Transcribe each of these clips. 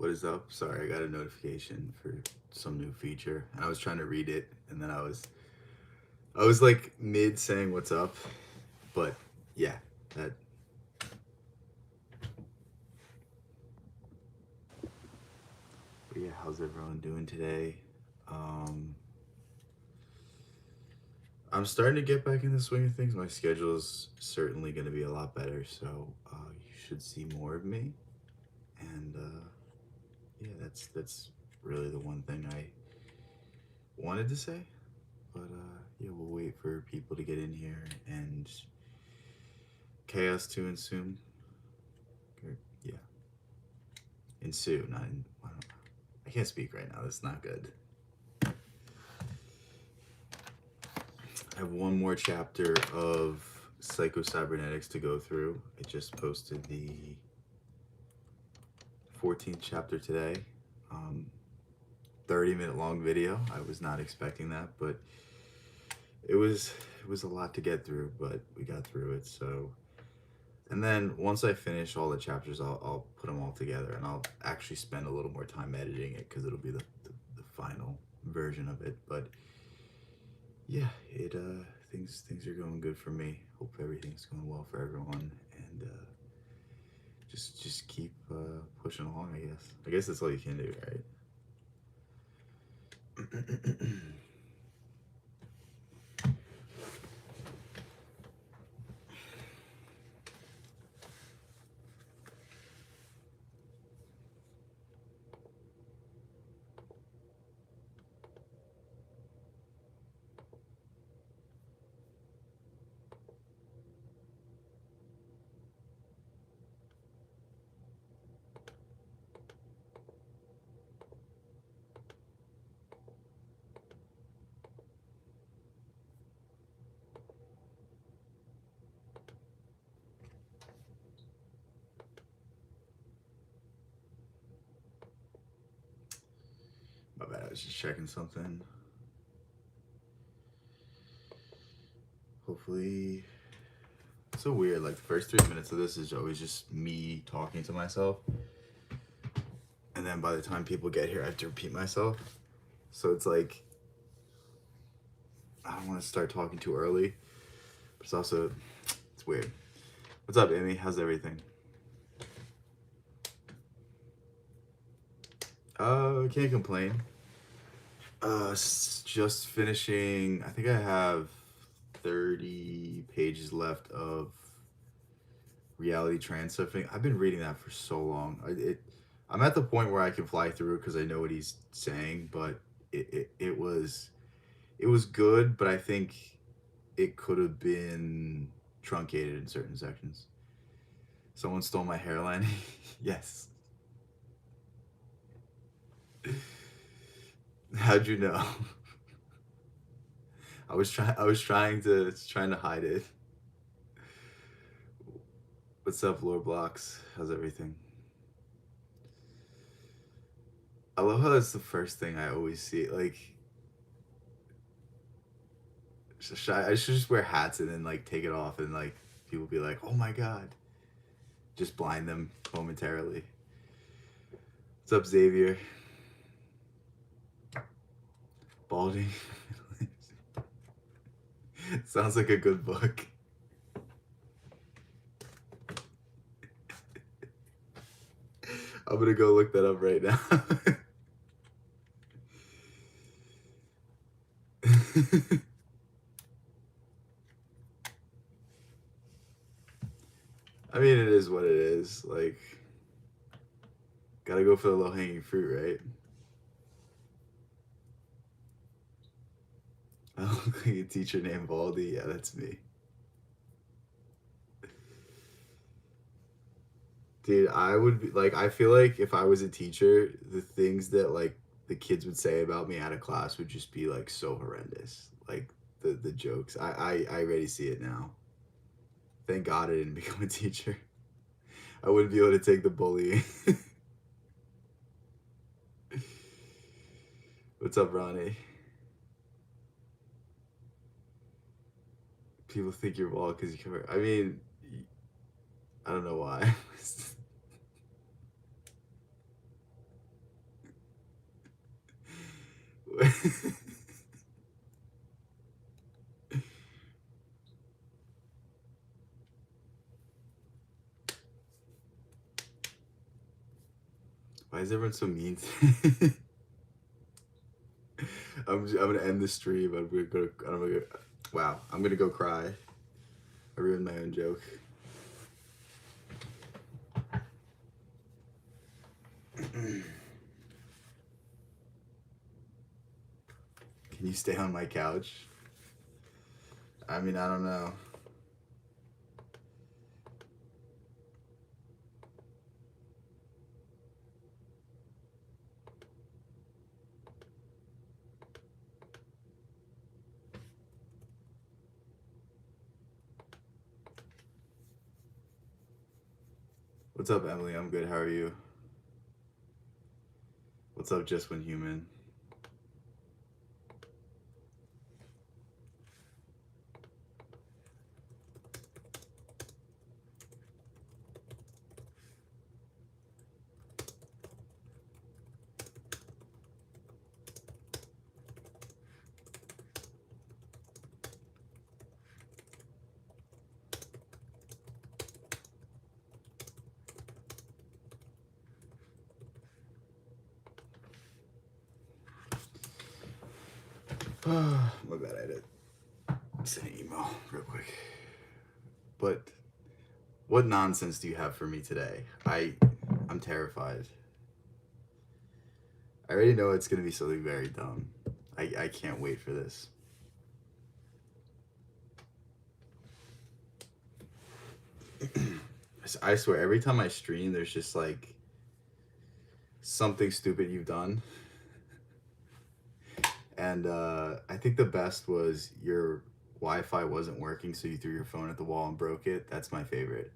What is up? Sorry, I got a notification for some new feature, and I was trying to read it, and then I was like mid saying what's up, but yeah, that. But yeah, how's everyone doing today? Um, I'm starting to get back in the swing of things. My schedule is certainly going to be a lot better, so you should see more of me. And yeah, that's really the one thing I wanted to say. But yeah, we'll wait for people to get in here and chaos to ensue. Or, yeah, ensue, not in, I don't know. I can't speak right now. That's not good. I have one more chapter of psycho-cybernetics to go through. I just posted the 14th chapter today. 30-minute long video. I was not expecting that, but it was a lot to get through, but we got through it. So, and then once I finish all the chapters, I'll put them all together, and I'll actually spend a little more time editing it because it'll be the final version of it. But yeah, it things are going good for me. Hope everything's going well for everyone, and just keep pushing along. I guess that's all you can do, right? My bad. I was just checking something. Hopefully, it's so weird. Like the first 3 minutes of this is always just me talking to myself, and then by the time people get here, I have to repeat myself. So it's like I don't want to start talking too early, but it's also it's weird. What's up, Amy? How's everything? Can't complain. Just finishing. I think I have 30 pages left of reality transurfing. I've been reading that for so long. I'm at the point where I can fly through because I know what he's saying, but it was good, but I think it could have been truncated in certain sections. Someone stole my hairline. Yes. How'd you know? I was trying to hide it. What's up, Lord Blocks? How's everything? I love how that's the first thing I always see. Like, I should just wear hats and then like take it off, and like people be like, "Oh my god!" Just blind them momentarily. What's up, Xavier? Balding. Sounds like a good book. I'm gonna go look that up right now. I mean, it is what it is. Like, gotta go for the low hanging fruit, right? I look like a teacher named Baldy. Yeah, that's me. Dude, I would be like, I feel like if I was a teacher, the things that like the kids would say about me out of class would just be like so horrendous. Like the jokes. I already see it now. Thank God I didn't become a teacher. I wouldn't be able to take the bullying. What's up, Ronnie? People think you're bald because you cover. I mean, I don't know why. Why is everyone so mean? I'm gonna end the stream. Wow, I'm gonna go cry. I ruined my own joke. Can you stay on my couch? I mean, I don't know. What's up, Emily? I'm good. How are you? What's up, Just When Human? My bad, I had to send an email real quick. But what nonsense do you have for me today? I'm terrified. I already know it's gonna be something very dumb. I can't wait for this. I swear, every time I stream, there's just like something stupid you've done. And I think the best was your Wi-Fi wasn't working, so you threw your phone at the wall and broke it. That's my favorite.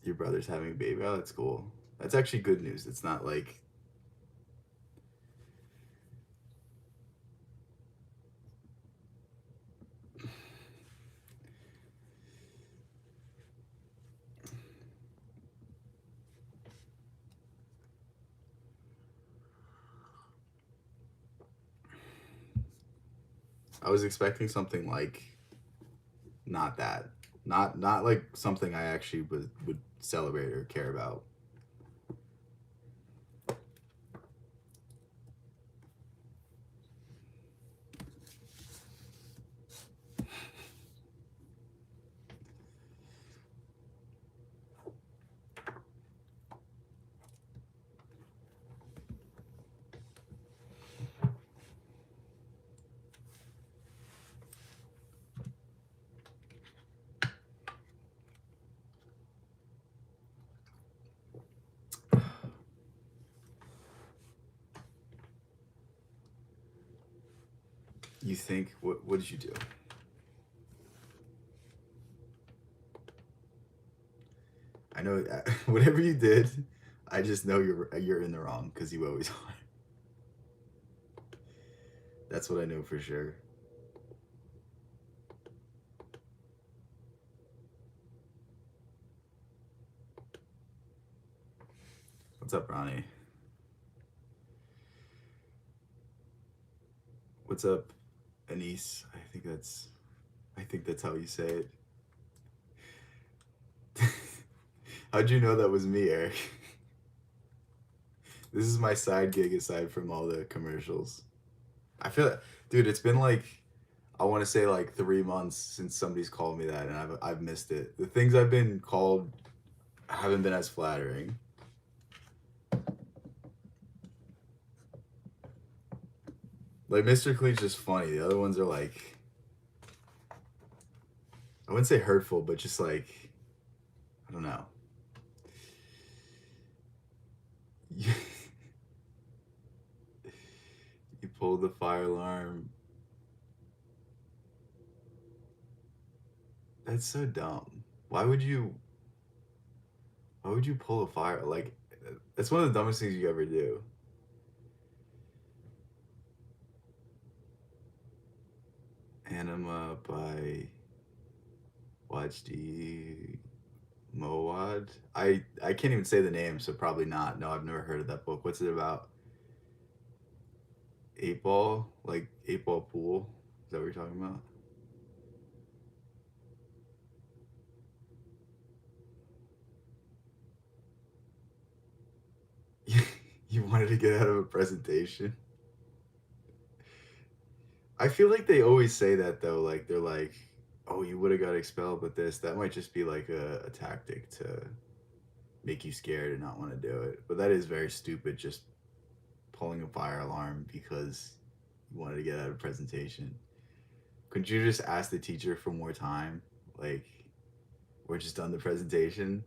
Your brother's having a baby. Oh, that's cool. That's actually good news. It's not like I was expecting something like not that. Not like something I actually would celebrate or care about. You think what did you do? I know whatever you did, I just know you're in the wrong because you always are. That's what I know for sure. What's up, Ronnie? What's up, Anise? I think that's how you say it. How'd you know that was me, Eric? This is my side gig aside from all the commercials. I feel, dude, it's been like I want to say like 3 months since somebody's called me that, and I've missed it. The things I've been called haven't been as flattering. Like Mr. Clean's just funny. The other ones are like, I wouldn't say hurtful, but just like, I don't know. You pulled the fire alarm. That's so dumb. Why would you? Why would you pull a fire? Like, that's one of the dumbest things you ever do. Anima by Watch D. Moad. I can't even say the name, so probably not. No, I've never heard of that book. What's it about? Eight ball, like eight ball pool. Is that what you're talking about? You wanted to get out of a presentation. I feel like they always say that though. Like they're like, "Oh, you would have got expelled, but this that might just be like a tactic to make you scared and not want to do it." But that is very stupid. Just pulling a fire alarm because you wanted to get out of a presentation. Could you just ask the teacher for more time? Like, we're just done the presentation.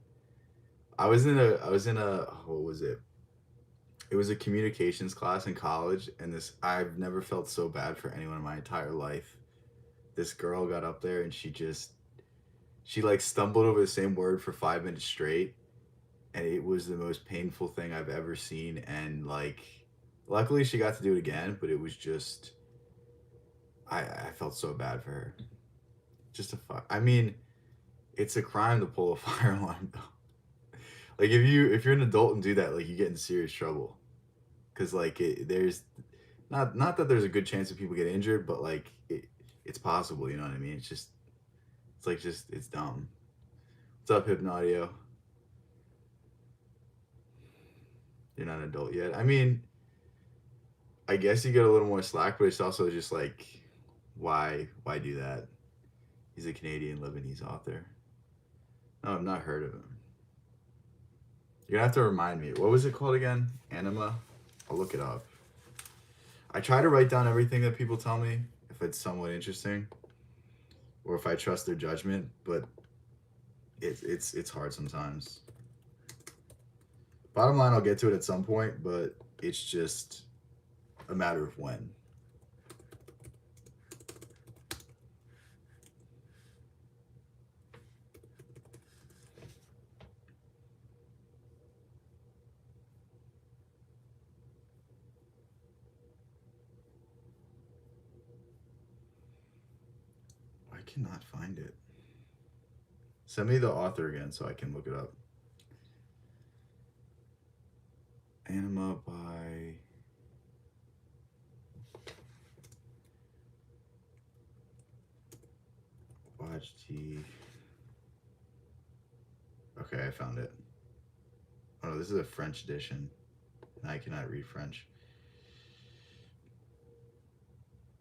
I was in a what was it? It was a communications class in college, and this I've never felt so bad for anyone in my entire life. This girl got up there and she like stumbled over the same word for 5 minutes straight, and it was the most painful thing I've ever seen. And like, luckily she got to do it again, but it was just I felt so bad for her. Just a fuck. I mean, it's a crime to pull a fire alarm though. Like if you're an adult and do that, like you get in serious trouble. Cause like there's not that there's a good chance that people get injured, but like it's possible. You know what I mean? It's like just it's dumb. What's up, Hypnaudio? You're not an adult yet. I mean, I guess you get a little more slack, but it's also just like why do that? He's a Canadian Lebanese author. No, I've not heard of him. You're gonna have to remind me. What was it called again? Anima? I'll look it up. I try to write down everything that people tell me if it's somewhat interesting or if I trust their judgment, but it's hard sometimes. Bottom line, I'll get to it at some point, but it's just a matter of when. I cannot find it. Send me the author again so I can look it up. Anima by Wajdi. Okay, I found it. Oh no, this is a French edition. I cannot read French.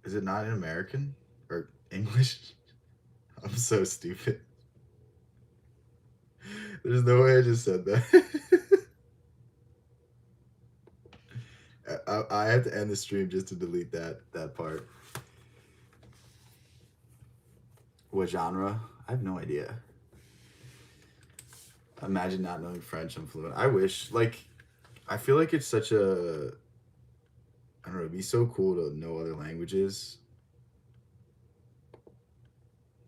Is it not in American or English? I'm so stupid. There's no way I just said that. I have to end the stream just to delete that part. What genre? I have no idea. Imagine not knowing French. I'm fluent. I wish. Like, I feel like it's such a. I don't know. It'd be so cool to know other languages.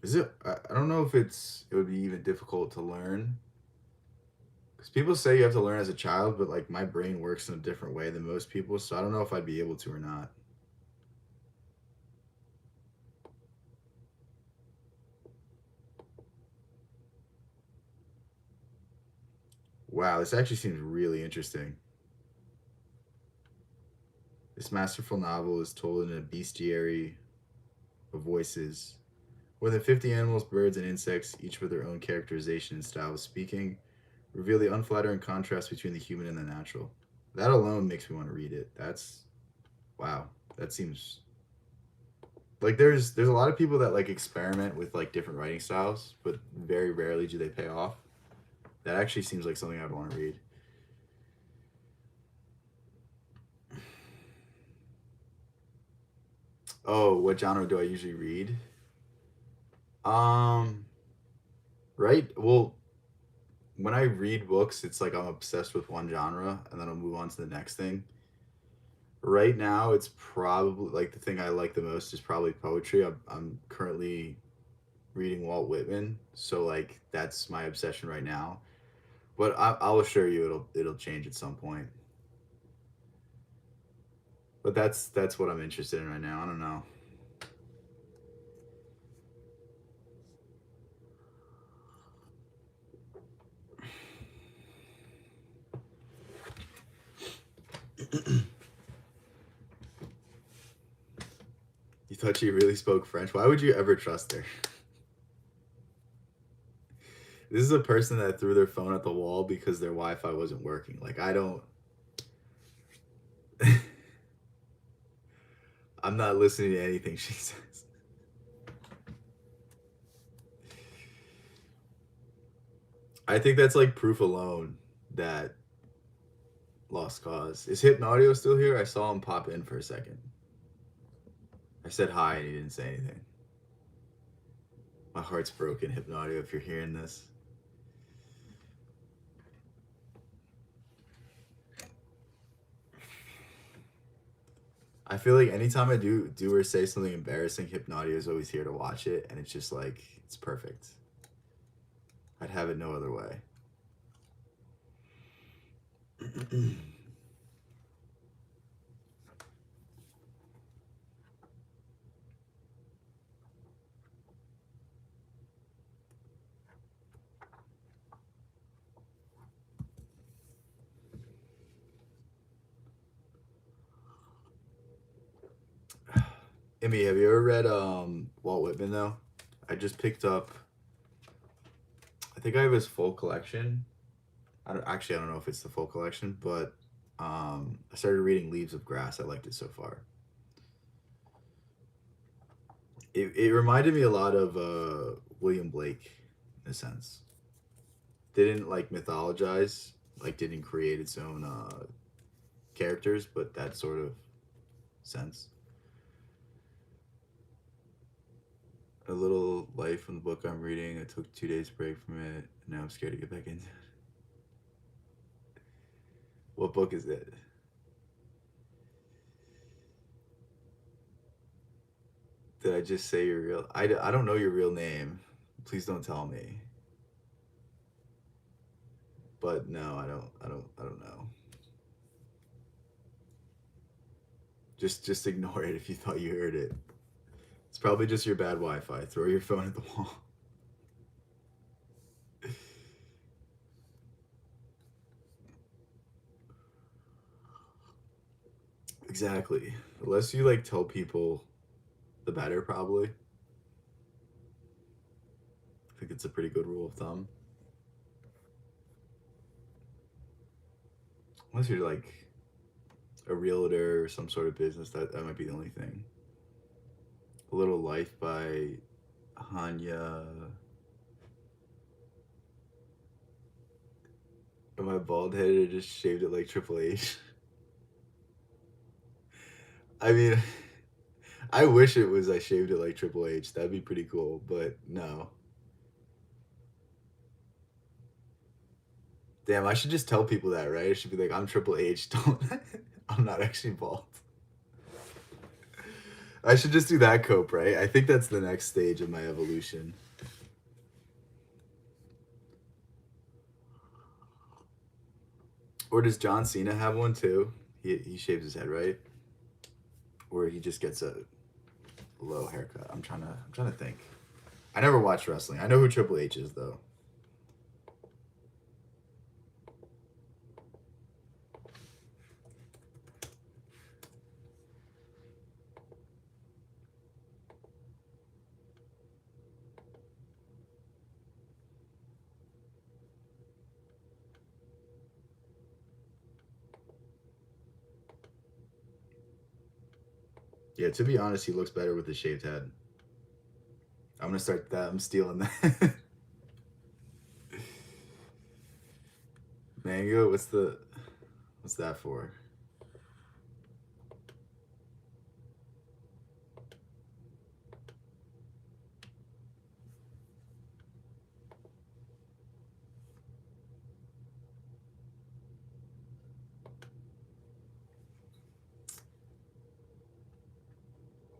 Is it? I don't know if it would be even difficult to learn. Because people say you have to learn as a child, but like my brain works in a different way than most people, so I don't know if I'd be able to or not. Wow, this actually seems really interesting. This masterful novel is told in a bestiary of voices. More than 50 animals, birds, and insects, each with their own characterization and style of speaking, reveal the unflattering contrast between the human and the natural. That alone makes me want to read it. That's wow. That seems like there's a lot of people that like experiment with like different writing styles, but very rarely do they pay off. That actually seems like something I'd want to read. Oh, what genre do I usually read? Um, right. Well, when I read books, it's like I'm obsessed with one genre, and then I'll move on to the next thing. Right now, it's probably like the thing I like the most is probably poetry. I'm currently reading Walt Whitman, so like that's my obsession right now. But I'll assure you it'll change at some point. But that's what I'm interested in right now. I don't know. You thought she really spoke French? Why would you ever trust her? This is a person that threw their phone at the wall because their Wi-Fi wasn't working. Like, I don't... I'm not listening to anything she says. I think that's like proof alone that lost cause. Is Hypnaudio still here? I saw him pop in for a second. I said hi and he didn't say anything. My heart's broken, Hypnaudio, if you're hearing this. I feel like anytime I do or say something embarrassing, Hypnaudio is always here to watch it, and it's just like, it's perfect. I'd have it no other way. Emmy, have you ever read Walt Whitman though? I just picked up, I think I have his full collection. I don't know if it's the full collection, but I started reading Leaves of Grass. I liked it so far. It reminded me a lot of William Blake in a sense. Didn't like mythologize, like didn't create its own characters, but that sort of sense. A little life from the book I'm reading. I took 2 days break from it, and now I'm scared to get back into it. What book is it? Did I just say your real? I don't know your real name. Please don't tell me. But no, I don't know. Just ignore it if you thought you heard it. It's probably just your bad Wi-Fi. Throw your phone at the wall. Exactly. The less you like tell people, the better probably. I think it's a pretty good rule of thumb. Unless you're like a realtor or some sort of business, that might be the only thing. A Little Life by Hanya. Am I bald headed or just shaved it like Triple H? I mean, I wish it was I shaved it like Triple H. That'd be pretty cool, but no. Damn, I should just tell people that, right? I should be like, I'm Triple H. Don't. I'm not actually bald. I should just do that cope, right? I think that's the next stage of my evolution. Or does John Cena have one too? He shaves his head, right? Or he just gets a low haircut. I'm trying to think. I never watched wrestling. I know who Triple H is though. Yeah, to be honest, he looks better with the shaved head. I'm gonna start that. I'm stealing that. Mango, what's that for?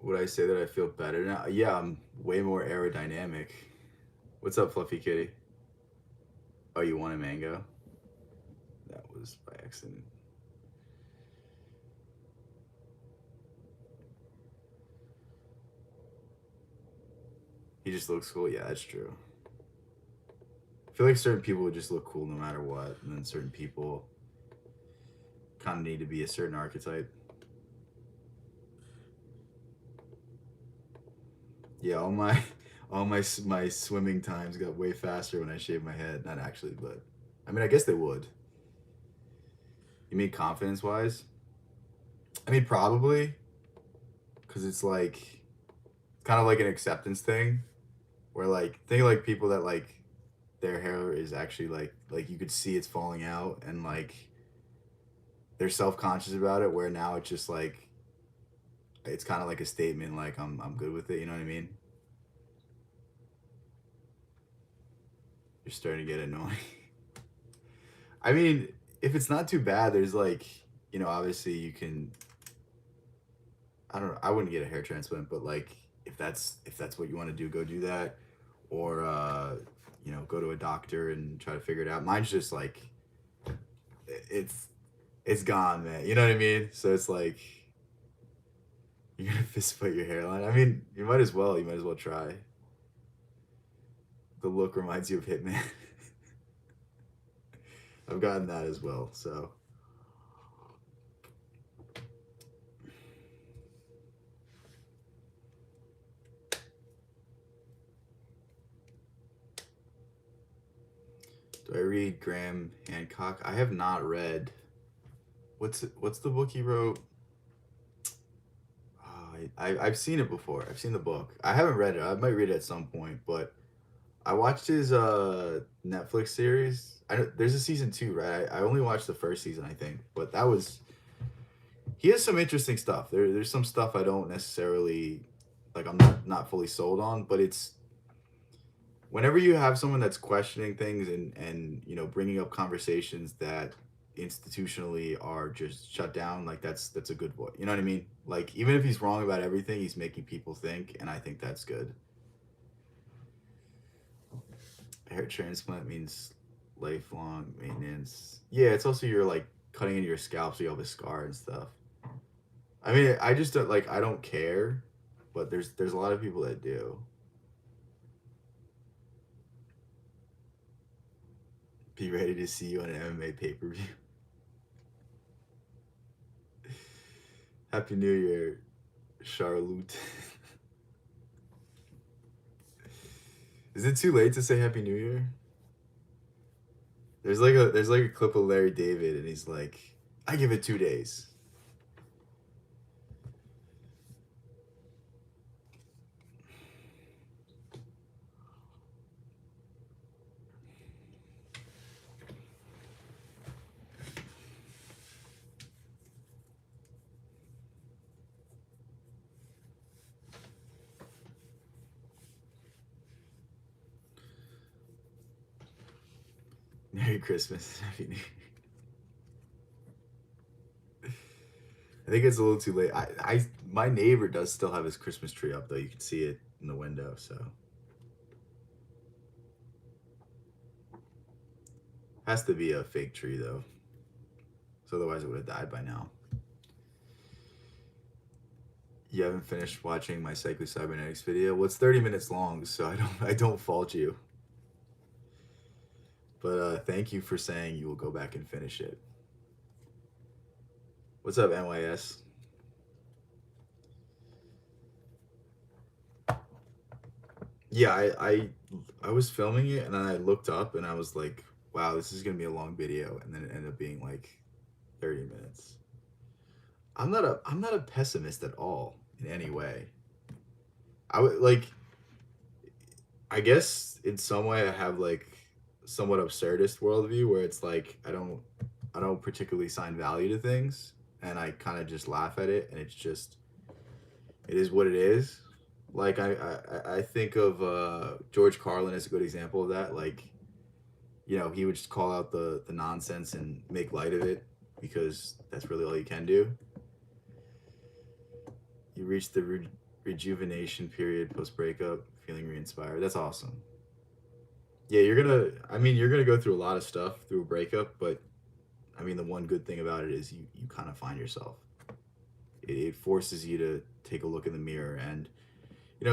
Would I say that I feel better now? Yeah, I'm way more aerodynamic. What's up, Fluffy Kitty? Oh, you want a mango? That was by accident. He just looks cool. Yeah, that's true. I feel like certain people would just look cool no matter what, and then certain people kind of need to be a certain archetype. Yeah, all my swimming times got way faster when I shaved my head. Not actually, but I mean, I guess they would. You mean confidence wise? I mean, probably, because it's like kind of like an acceptance thing, where like think like people that like their hair is actually like you could see it's falling out and like they're self conscious about it. Where now it's just like it's kind of like a statement, like I'm good with it. You know what I mean? You're starting to get annoying. I mean, if it's not too bad, there's like, obviously you can. I don't know. I wouldn't get a hair transplant, but like if that's what you want to do, go do that, or go to a doctor and try to figure it out. Mine's just like it's it's gone, man. You know what I mean? So it's like you're gonna fist fight your hairline. I mean, you might as well. You might as well try. The look reminds you of Hitman. I've gotten that as well. So do I read Graham Hancock? I have not read. What's the book he wrote? I've seen it before. I've seen the book. I haven't read it. I might read it at some point, but I watched his Netflix series. There's a season 2, right? I only watched the first season, I think, but that was he has some interesting stuff. There's some stuff I don't necessarily like. I'm not fully sold on, but it's whenever you have someone that's questioning things and bringing up conversations that institutionally are just shut down, like that's a good boy. You know what I mean? Like even if he's wrong about everything, he's making people think, and I think that's good. Hair transplant means lifelong maintenance. Yeah, it's also you're like cutting into your scalp so you have a scar and stuff. I mean, I just don't like. I don't care, but there's a lot of people that do. Be ready to see you on an MMA pay per view. Happy New Year, Charlotte. Is it too late to say Happy New Year? There's like a clip of Larry David, and he's like, "I give it 2 days." Merry Christmas, Happy New Year. I think it's a little too late. My neighbor does still have his Christmas tree up though. You can see it in the window. So has to be a fake tree though. So otherwise it would have died by now. You haven't finished watching my psycho-cybernetics video. Well, it's 30 minutes long, so I don't fault you. But thank you for saying you will go back and finish it. What's up, NYS? Yeah, I was filming it and then I looked up and I was like, wow, this is gonna be a long video, and then it ended up being like 30 minutes. I'm not a pessimist at all in any way. I would like I guess in some way I have like somewhat absurdist worldview where it's like I don't particularly assign value to things, and I kind of just laugh at it, and it is what it is. Like I think of George Carlin as a good example of that. Like he would just call out the nonsense and make light of it because that's really all you can do. You reach the rejuvenation period post breakup, feeling re-inspired. That's awesome. Yeah, you're gonna go through a lot of stuff through a breakup, but I mean the one good thing about it is you kind of find yourself. It forces you to take a look in the mirror, and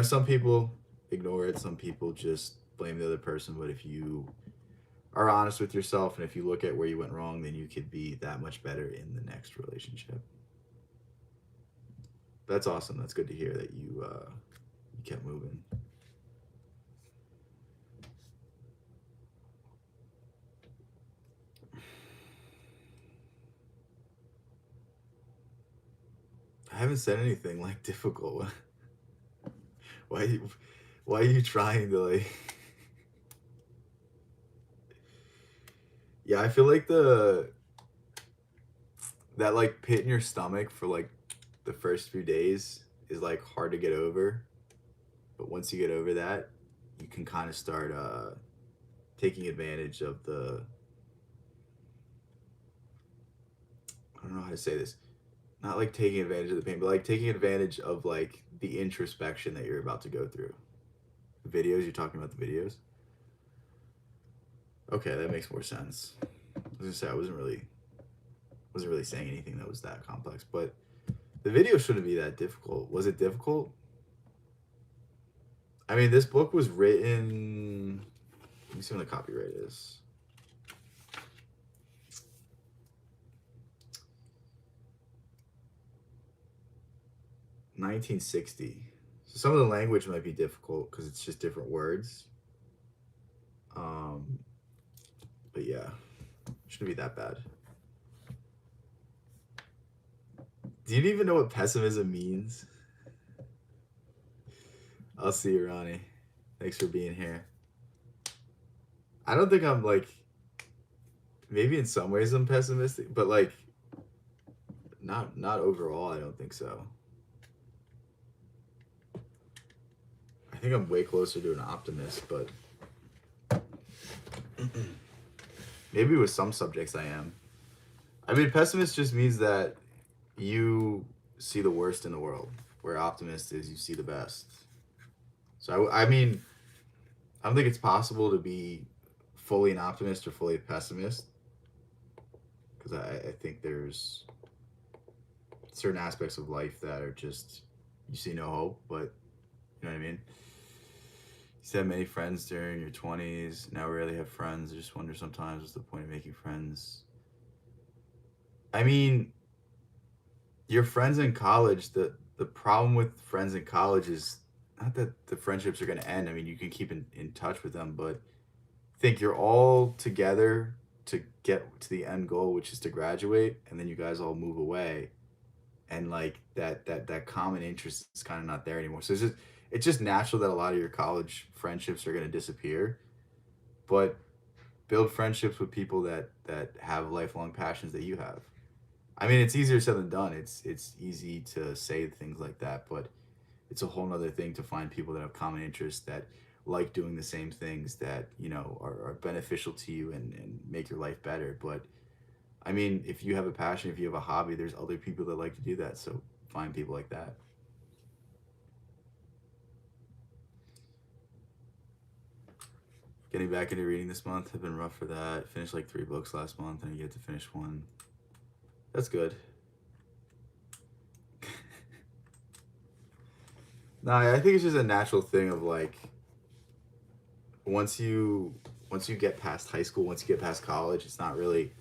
some people ignore it, some people just blame the other person, but if you are honest with yourself, and if you look at where you went wrong, then you could be that much better in the next relationship. That's awesome. That's good to hear that you kept moving. I haven't said anything like difficult. why you, why are you trying to like? Yeah, I feel like the that like pit in your stomach for like the first few days is like hard to get over, but once you get over that, you can kind of start taking advantage of the, I don't know how to say this, not like taking advantage of the pain, but like taking advantage of like the introspection that you're about to go through. The videos, you're talking about the videos. Okay, that makes more sense. I was gonna say I wasn't really saying anything that was that complex, but the video shouldn't be that difficult. Was it difficult? I mean, this book was written. Let me see when the copyright is. 1960. So some of the language might be difficult because it's just different words. Um, but yeah, shouldn't be that bad. Do you even know what pessimism means? I'll see you, Ronnie. Thanks for being here. I don't think I'm like, maybe in some ways I'm pessimistic, but like not overall. I don't think so. I think I'm way closer to an optimist, but maybe with some subjects I am. I mean, pessimist just means that you see the worst in the world, where optimist is you see the best. So I mean, I don't think it's possible to be fully an optimist or fully a pessimist, because I think there's certain aspects of life that are just you see no hope, but you know what I mean. You said many friends during your 20s. Now rarely have friends. I just wonder sometimes what's the point of making friends. I mean, your friends in college. The problem with friends in college is not that the friendships are going to end. I mean, you can keep in touch with them, but I think you're all together to get to the end goal, which is to graduate, and then you guys all move away, and like that common interest is kind of not there anymore. So it's just natural that a lot of your college friendships are going to disappear, but build friendships with people that have lifelong passions that you have. I mean, it's easier said than done. It's easy to say things like that, but it's a whole nother thing to find people that have common interests, that like doing the same things, that are beneficial to you and make your life better. But I mean, if you have a passion, if you have a hobby, there's other people that like to do that. So find people like that. Getting back into reading this month have been rough for that. Finished like 3 books last month, and I get to finish one. That's good. No, I think it's just a natural thing of like once you once you get past high school, once you get past college, it's not really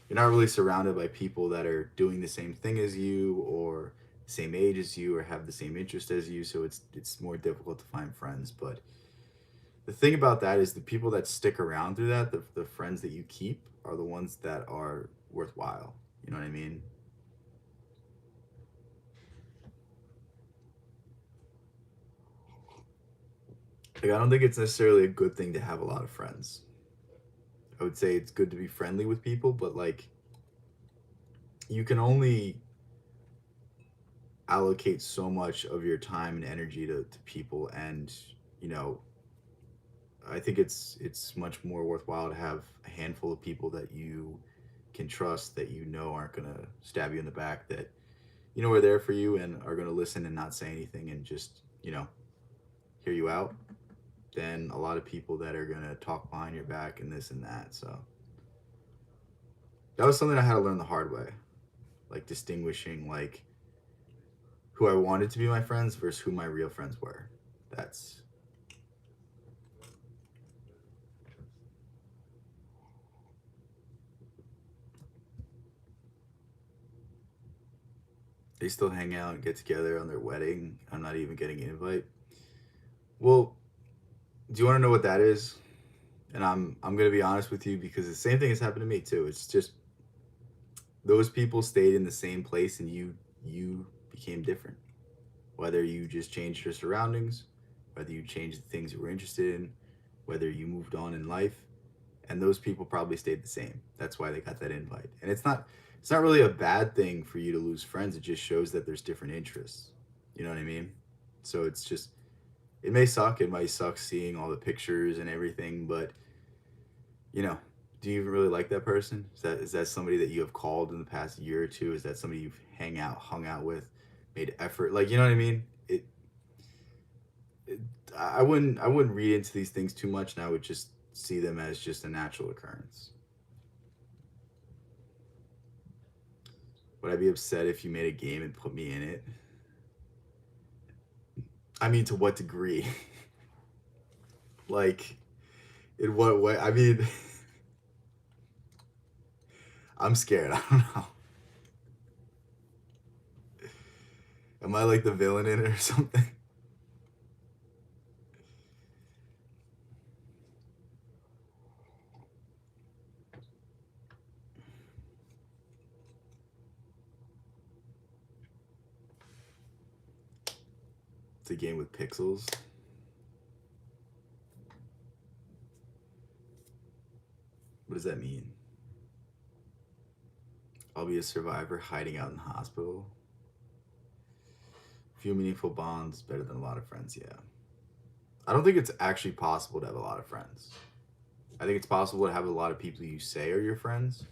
you're not really surrounded by people that are doing the same thing as you, or the same age as you, or have the same interest as you. So it's more difficult to find friends. But the thing about that is the people that stick around through that, the friends that you keep, are the ones that are worthwhile. You know what I mean? Like, I don't think it's necessarily a good thing to have a lot of friends. I would say it's good to be friendly with people, but like you can only allocate so much of your time and energy to people, and you know I think it's much more worthwhile to have a handful of people that you can trust, that aren't gonna stab you in the back, that are there for you and are gonna listen and not say anything and just hear you out, than a lot of people that are gonna talk behind your back and this and that. So that was something I had to learn the hard way, like distinguishing like who I wanted to be my friends versus who my real friends were. That's They still hang out and get together on their wedding. I'm not even getting an invite. Well, do you want to know what that is? And I'm gonna be honest with you because the same thing has happened to me too. It's just those people stayed in the same place and you became different. Whether you just changed your surroundings, whether you changed the things you were interested in, whether you moved on in life, and those people probably stayed the same. That's why they got that invite. And it's not really a bad thing for you to lose friends. It just shows that there's different interests. You know what I mean? So it's just it may suck. It might suck seeing all the pictures and everything, but you know, do you even really like that person? Is that somebody that you have called in the past year or two? Is that somebody you've hung out with, made effort? Like, you know what I mean? It I wouldn't read into these things too much, and I would just see them as just a natural occurrence. Would I be upset if you made a game and put me in it? I mean, to what degree? Like, in what way? I mean, I'm scared. I don't know. Am I like the villain in it or something? It's a game with pixels. What does that mean? I'll be a survivor hiding out in the hospital. Few meaningful bonds, better than a lot of friends. Yeah. I don't think it's actually possible to have a lot of friends. I think it's possible to have a lot of people you say are your friends,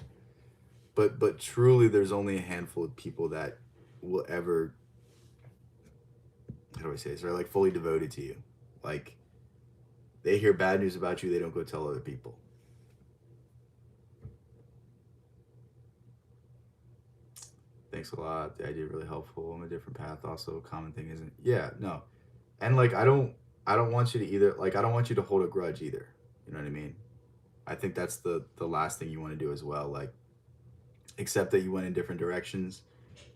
but truly, there's only a handful of people that will ever, how do I say this? Are like fully devoted to you. Like they hear bad news about you, they don't go tell other people. Thanks a lot. The idea really helpful. I'm a different path. Also, a common thing isn't. Yeah, no, and like I don't want you to either. Like I don't want you to hold a grudge either. You know what I mean? I think that's the last thing you want to do as well. Like accept that you went in different directions.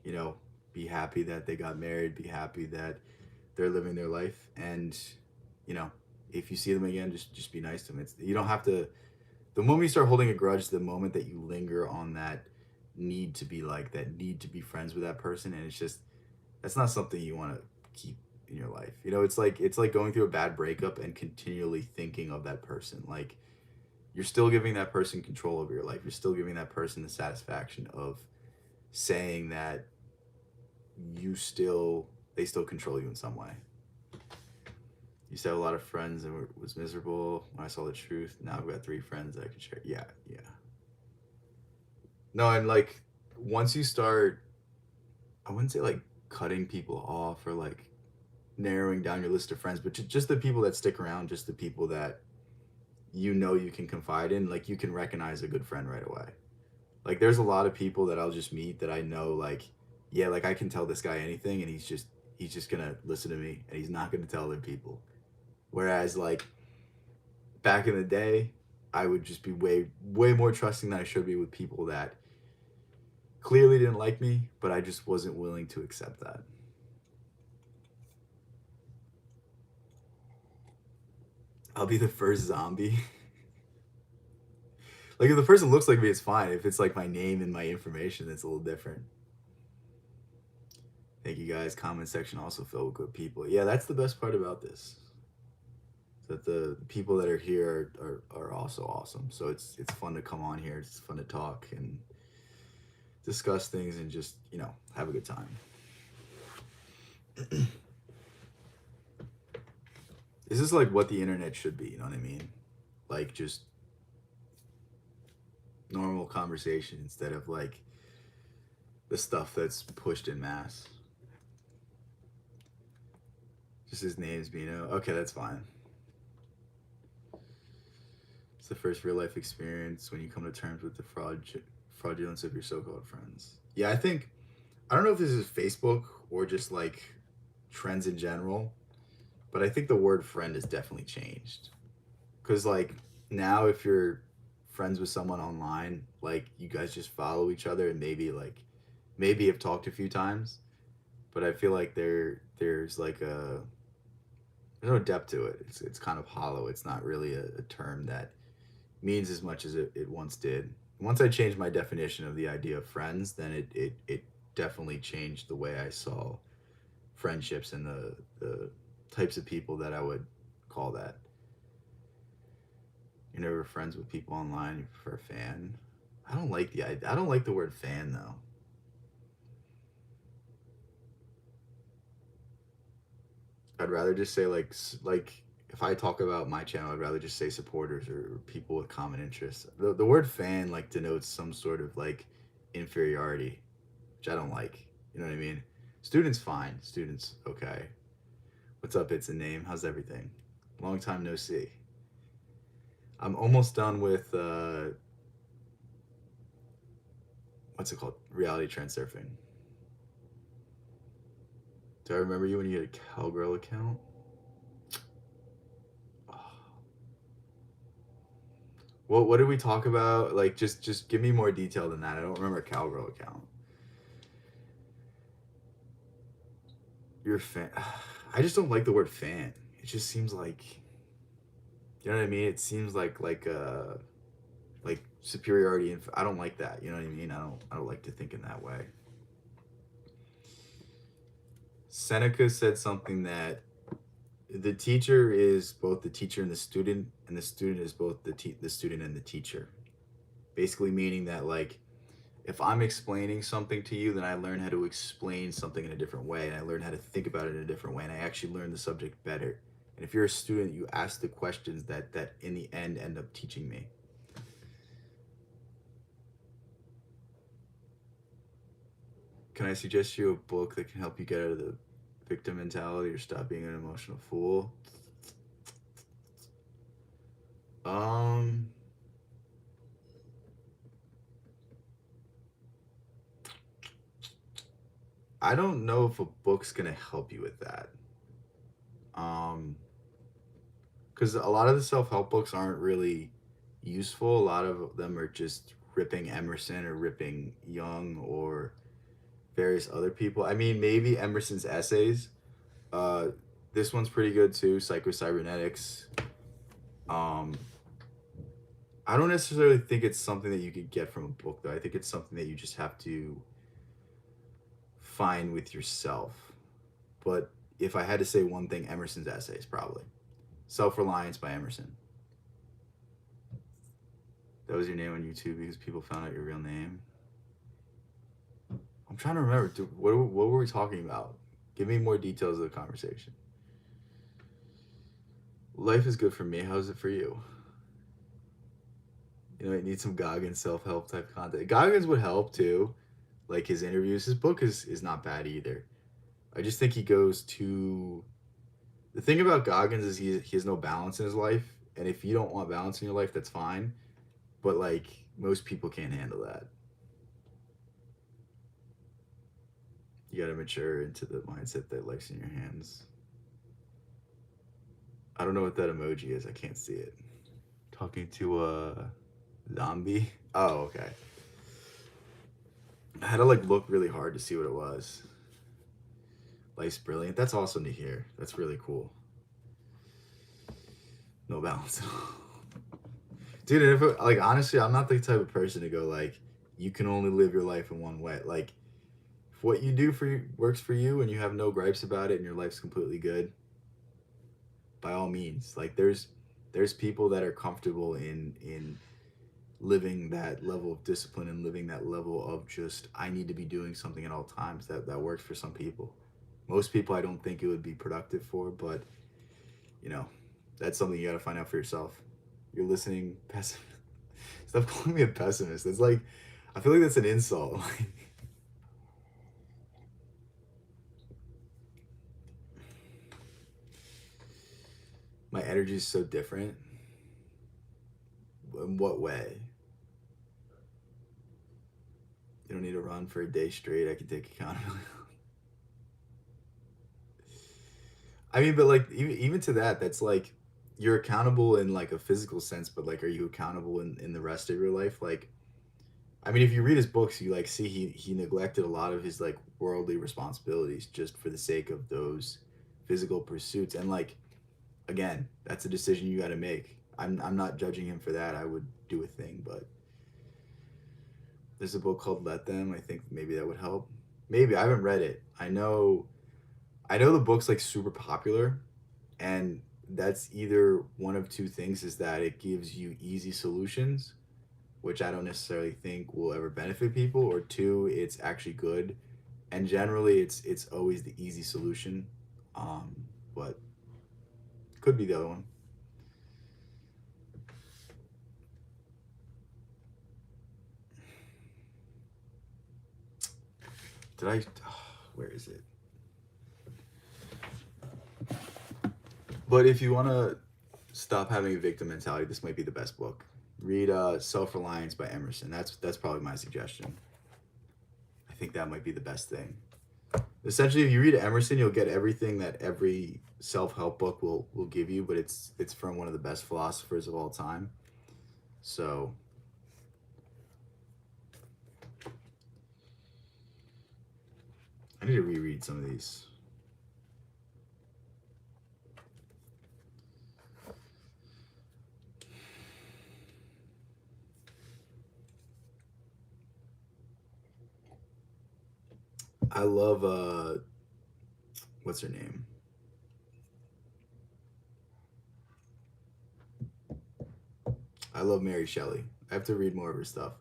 You know, be happy that they got married. Be happy that they're living their life, and you know, if you see them again, just be nice to them. It's you don't have to. The moment you start holding a grudge, the moment that you linger on that need to be like that need to be friends with that person, and it's just that's not something you want to keep in your life. You know, it's like going through a bad breakup and continually thinking of that person. Like you're still giving that person control over your life. You're still giving that person the satisfaction of saying that you still they still control you in some way. You used to have a lot of friends and was miserable when I saw the truth. Now I've got three friends that I can share. Yeah, yeah. No, and like once you start, I wouldn't say like cutting people off or like narrowing down your list of friends, but just the people that stick around, just the people that you know you can confide in, like you can recognize a good friend right away. Like there's a lot of people that I'll just meet that I know like yeah, like I can tell this guy anything and he's just going to listen to me and he's not going to tell other people. Whereas like back in the day, I would just be way more trusting than I should be with people that clearly didn't like me, but I just wasn't willing to accept that. I'll be the first zombie. Like if the person looks like me, it's fine. If it's like my name and my information, it's a little different. Thank you guys. Comment section also filled with good people. Yeah, that's the best part about this. That the people that are here are also awesome. So it's fun to come on here. It's fun to talk and discuss things and just have a good time. This is like what the internet should be. You know what I mean? Like just normal conversation instead of like the stuff that's pushed in mass. Just his name's Bino. Okay, that's fine. It's the first real life experience when you come to terms with the fraudulence of your so-called friends. Yeah, I don't know if this is Facebook or just like trends in general, but I think the word friend has definitely changed. Cause like now if you're friends with someone online, like you guys just follow each other and maybe have talked a few times. but I feel like there's like there's no depth to it. It's kind of hollow. It's not really a term that means as much as it once did. Once I changed my definition of the idea of friends, then it definitely changed the way I saw friendships and the types of people that I would call that. You're never friends with people online. You prefer fan. I don't like the word fan though. I'd rather just say like if I talk about my channel, I'd rather just say supporters or people with common interests. The word fan like denotes some sort of like inferiority, which I don't like. You know what I mean? Students fine. Students okay. What's up? It's a name. How's everything? Long time no see. I'm almost done with what's it called? Reality trend surfing. Do I remember you when you had a cowgirl account? Oh. What did we talk about? Like just give me more detail than that. I don't remember a cowgirl account. You're a fan. I just don't like the word fan. It just seems like you know what I mean. It seems like superiority. And I don't like that. You know what I mean. I don't like to think in that way. Seneca said something that the teacher is both the teacher and the student is both the student and the teacher. Basically, meaning that like if I'm explaining something to you, then I learn how to explain something in a different way, and I learn how to think about it in a different way, and I actually learn the subject better. And if you're a student, you ask the questions that in the end up teaching me. Can I suggest you a book that can help you get out of the victim mentality or stop being an emotional fool? Um, I don't know if a book's gonna help you with that. Um, because a lot of the self-help books aren't really useful. A lot of them are just ripping Emerson or ripping Young or various other people. I mean, maybe Emerson's essays. Uh, this one's pretty good too. Psycho-Cybernetics. Um, I don't necessarily think it's something that you could get from a book, though. I think it's something that you just have to find with yourself. But if I had to say one thing, Emerson's essays, probably. Self Reliance by Emerson. That was your name on YouTube because people found out your real name. I'm trying to remember. What were we talking about? Give me more details of the conversation. Life is good for me. How's it for you? You know, I need some Goggins self help type content. Goggins would help too, like his interviews. His book is not bad either. I just think he goes too. The thing about Goggins is he has no balance in his life, and if you don't want balance in your life, that's fine. But like most people can't handle that. You got to mature into the mindset that life's in your hands. I don't know what that emoji is. I can't see it. Talking to a zombie. Oh, okay. I had to like look really hard to see what it was. Life's brilliant. That's awesome to hear. That's really cool. No balance. Dude, if it, like honestly, I'm not the type of person to go like you can only live your life in one way. Like if what you do for you works for you and you have no gripes about it and your life's completely good, by all means. Like there's people that are comfortable in living that level of discipline and living that level of just I need to be doing something at all times. That works for some people. Most people I don't think it would be productive for, but you know, that's something you got to find out for yourself. You're listening pessimist. Stop calling me a pessimist. It's like I feel like that's an insult. My energy is so different. In what way? You don't need to run for a day straight. I can take accountability. I mean, but like even to that, that's like you're accountable in like a physical sense, but like are you accountable in the rest of your life? Like I mean, if you read his books, you like see he neglected a lot of his like worldly responsibilities just for the sake of those physical pursuits. And like again, that's a decision you got to make. I'm not judging him for that. I would do a thing, but there's a book called Let Them. I think maybe that would help. Maybe I haven't read it. I know the book's like super popular, and that's either one of two things: is that it gives you easy solutions, which I don't necessarily think will ever benefit people, or two, it's actually good, and generally it's always the easy solution, um, but could be the other one. Did I? Where is it? But if you want to stop having a victim mentality, this might be the best book. Read Self Reliance by Emerson. That's probably my suggestion. I think that might be the best thing. Essentially, if you read Emerson, you'll get everything that every self help book will give you, but it's from one of the best philosophers of all time. So I need to reread some of these. I love what's her name? I love Mary Shelley. I have to read more of her stuff.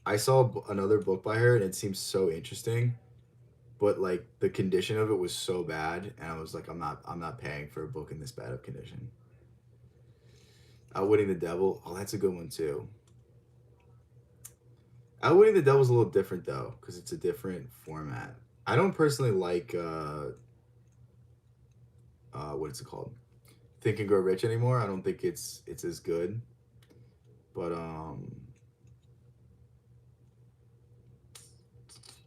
I saw another book by her and it seems so interesting, but like the condition of it was so bad, and I was like, I'm not paying for a book in this bad of condition. Outwitting the Devil. Oh, that's a good one too. Outwitting the Devil's a little different though, because it's a different format. I don't personally like what is it called? Think and Grow Rich anymore. I don't think it's as good. But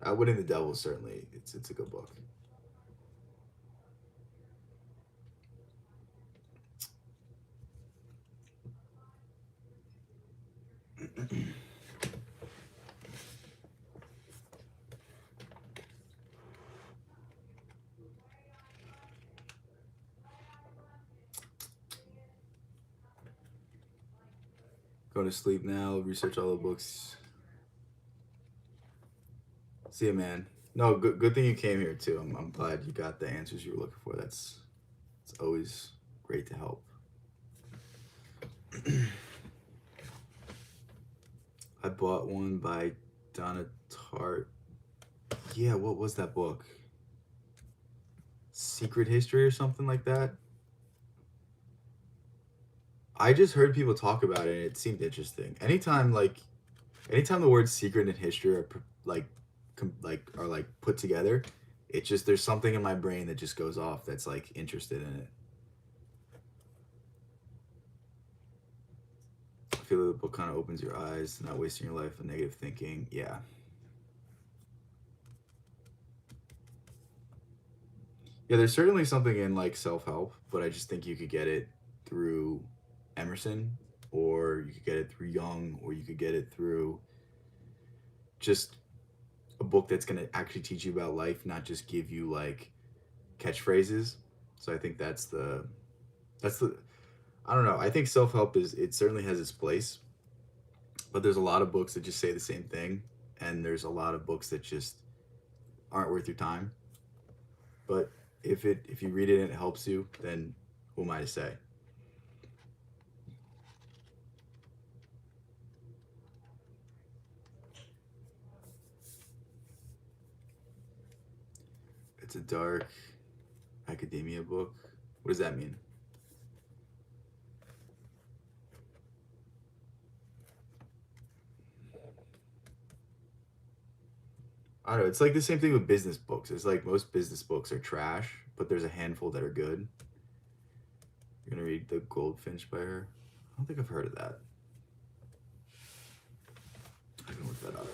Outwitting the Devil certainly it's a good book. Go to sleep now. Research all the books. See you, man. No, good thing you came here too. I'm glad you got the answers you were looking for. That's it's always great to help. I bought one by Donna Tartt. Yeah, what was that book? Secret History or something like that. I just heard people talk about it and it seemed interesting. Anytime the words secret and history are are like put together, it just there's something in my brain that just goes off that's like interested in it. I feel like the book kind of opens your eyes, not wasting your life on negative thinking. Yeah. Yeah, there's certainly something in like self help, but I just think you could get it through Emerson, or you could get it through Young, or you could get it through just a book that's going to actually teach you about life, not just give you like catchphrases. So I think that's the I don't know. I think self help is it certainly has its place, but there's a lot of books that just say the same thing, and there's a lot of books that just aren't worth your time. But if you read it and it helps you, then who am I to say? It's a dark academia book. What does that mean? I don't know. It's like the same thing with business books. It's like most business books are trash, but there's a handful that are good. You're gonna read The Goldfinch by her. I don't think I've heard of that. I can look that up.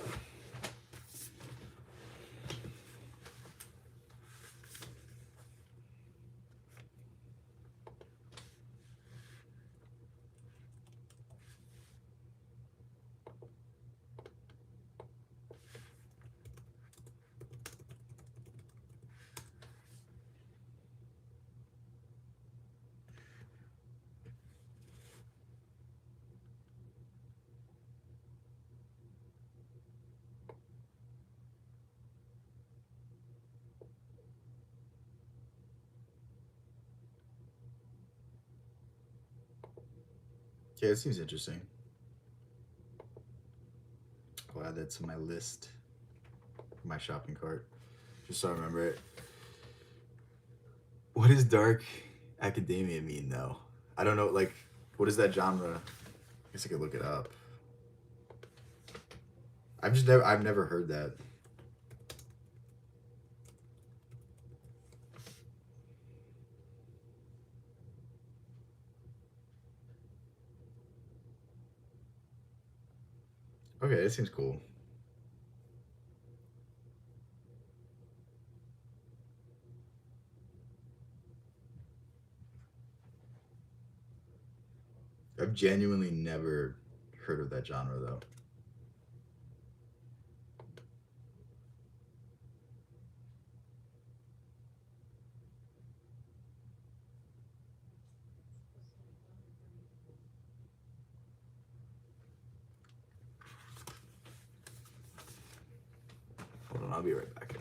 Okay, it seems interesting. I'll add that to my list, my shopping cart, just so I remember it. What does dark academia mean, though? I don't know. Like, what is that genre? I guess I could look it up. I've never heard that. Okay, it seems cool. I've genuinely never heard of that genre, though. Hold on, I'll be right back.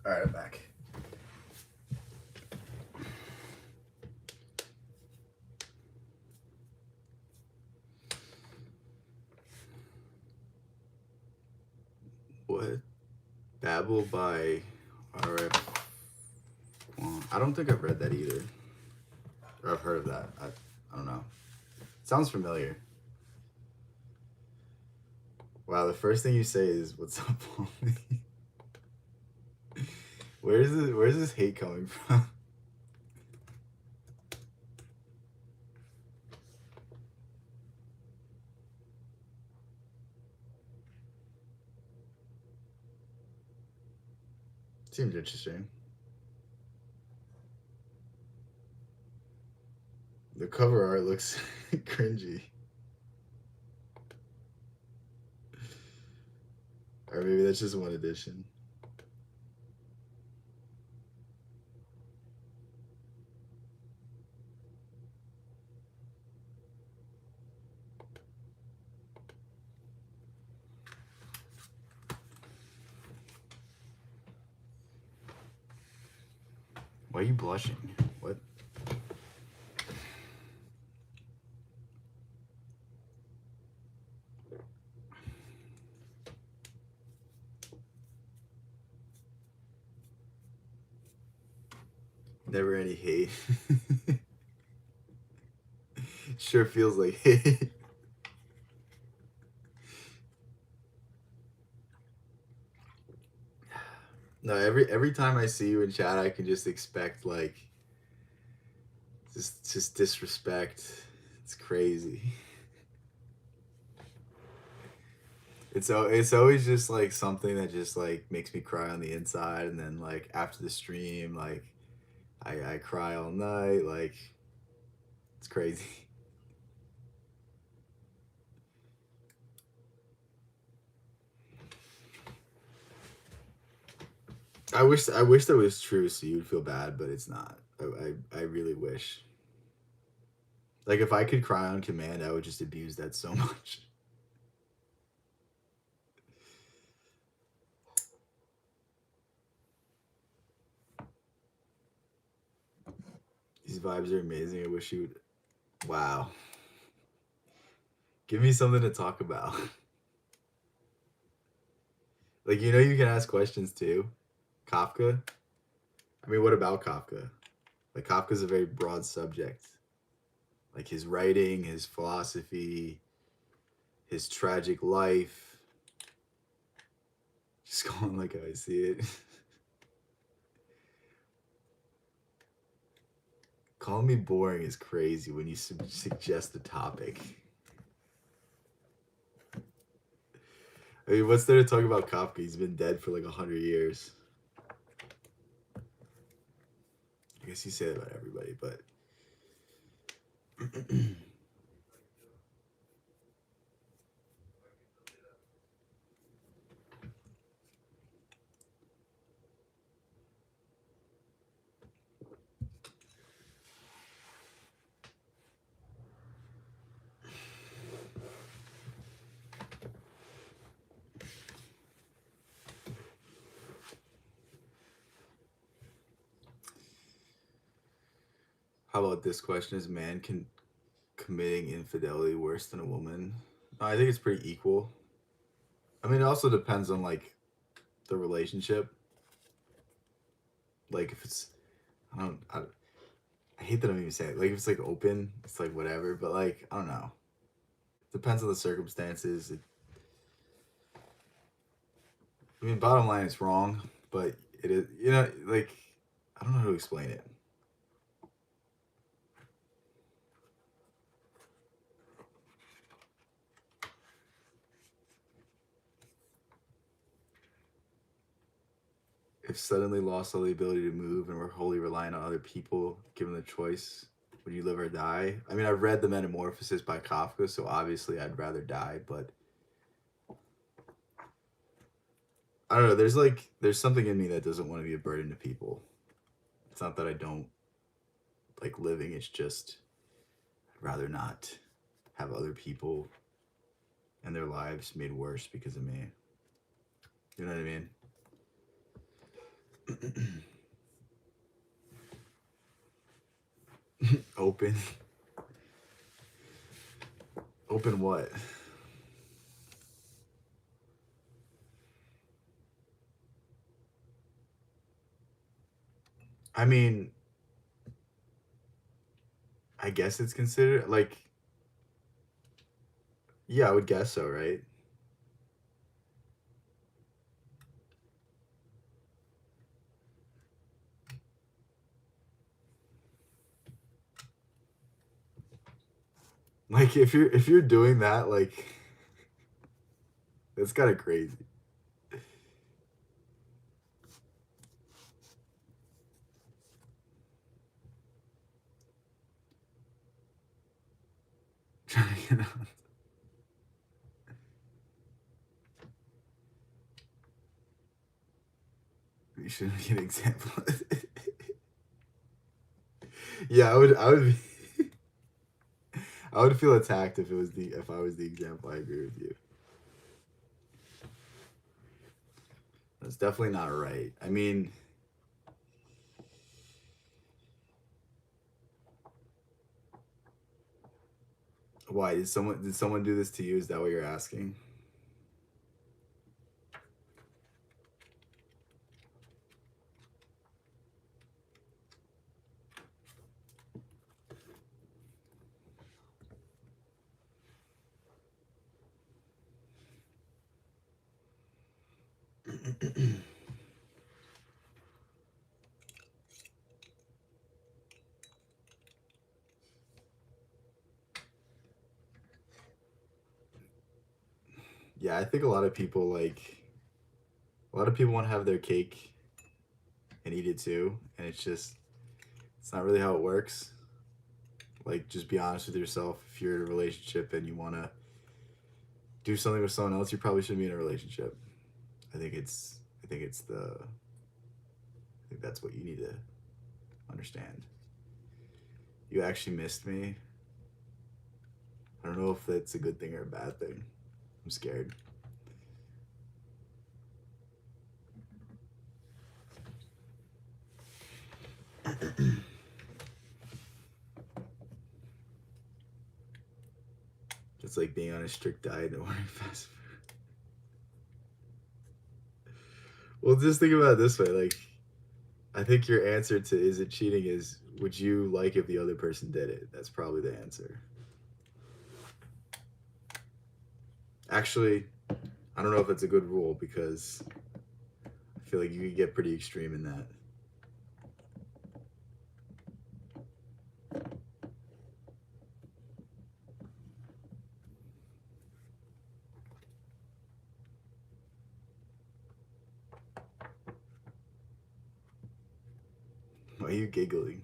All right, I'm back. What? Babel by R.F. I don't think I've read that either. Or I've heard of that. I don't know. Sounds familiar. Wow, the first thing you say is "What's up, Paulie?" Where's this hate coming from? Seems interesting. The cover art looks cringy. Or maybe that's just one edition. Why are you blushing? What? Never any hate. Sure feels like hate. No, every time I see you in chat, I can just expect like just disrespect. It's crazy. It's always just like something that just like makes me cry on the inside, and then like after the stream, like I cry all night. Like it's crazy. I wish that was true, so you'd feel bad, but it's not. I really wish. Like if I could cry on command, I would just abuse that so much. These vibes are amazing. I wish you would. Wow. Give me something to talk about. Like you can ask questions too. Kafka. I mean, what about Kafka? Like Kafka's a very broad subject. Like his writing, his philosophy, his tragic life. Just going like how I see it. Calling me boring is crazy when you suggest the topic. I mean, what's there to talk about Kafka? He's been dead for like 100 years. I guess you say that about everybody, but how about this question? Is man committing infidelity worse than a woman? No, I think it's pretty equal. I mean, it also depends on like the relationship. Like if it's, I hate that I'm even saying it. Like if it's like open, it's like whatever. But like I don't know. Depends on the circumstances. I mean, bottom line, it's wrong, but it is. You know, like I don't know how to explain it. If suddenly lost all the ability to move and were wholly reliant on other people, given the choice, would you live or die? I mean, I've read The Metamorphosis by Kafka, so obviously I'd rather die, but I don't know. There's something in me that doesn't want to be a burden to people. It's not that I don't like living, it's just I'd rather not have other people and their lives made worse because of me. You know what I mean? Open. Open what? I mean, I guess it's considered like, yeah, I would guess so, right? Like if you're doing that, like that's kind of crazy. Trying to get out. You should be an example. Yeah, I would be, I would feel attacked if I was the example. I agree with you. That's definitely not right. I mean, why did someone do this to you? Is that what you're asking? Yeah, I think a lot of people want to have their cake and eat it too, and it's not really how it works. Like, just be honest with yourself. If you're in a relationship and you want to do something with someone else, you probably shouldn't be in a relationship. I think it's I think it's the I think that's what you need to understand. You actually missed me. I don't know if that's a good thing or a bad thing. I'm scared. It's like being on a strict diet and ordering fast food. Well, just think about it this way. Like, I think your answer to is it cheating is would you like if the other person did it? That's probably the answer. Actually, I don't know if it's a good rule because I feel like you could get pretty extreme in that. Why are you giggling?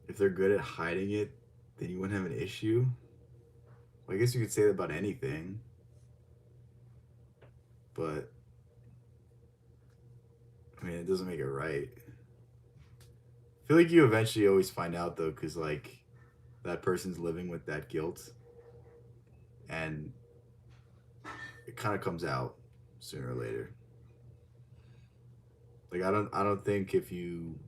If they're good at hiding it, then you wouldn't have an issue. Well, I guess you could say that about anything, but I mean, it doesn't make it right. I feel like you eventually always find out though, because like that person's living with that guilt, and it kind of comes out sooner or later. Like I don't think if you,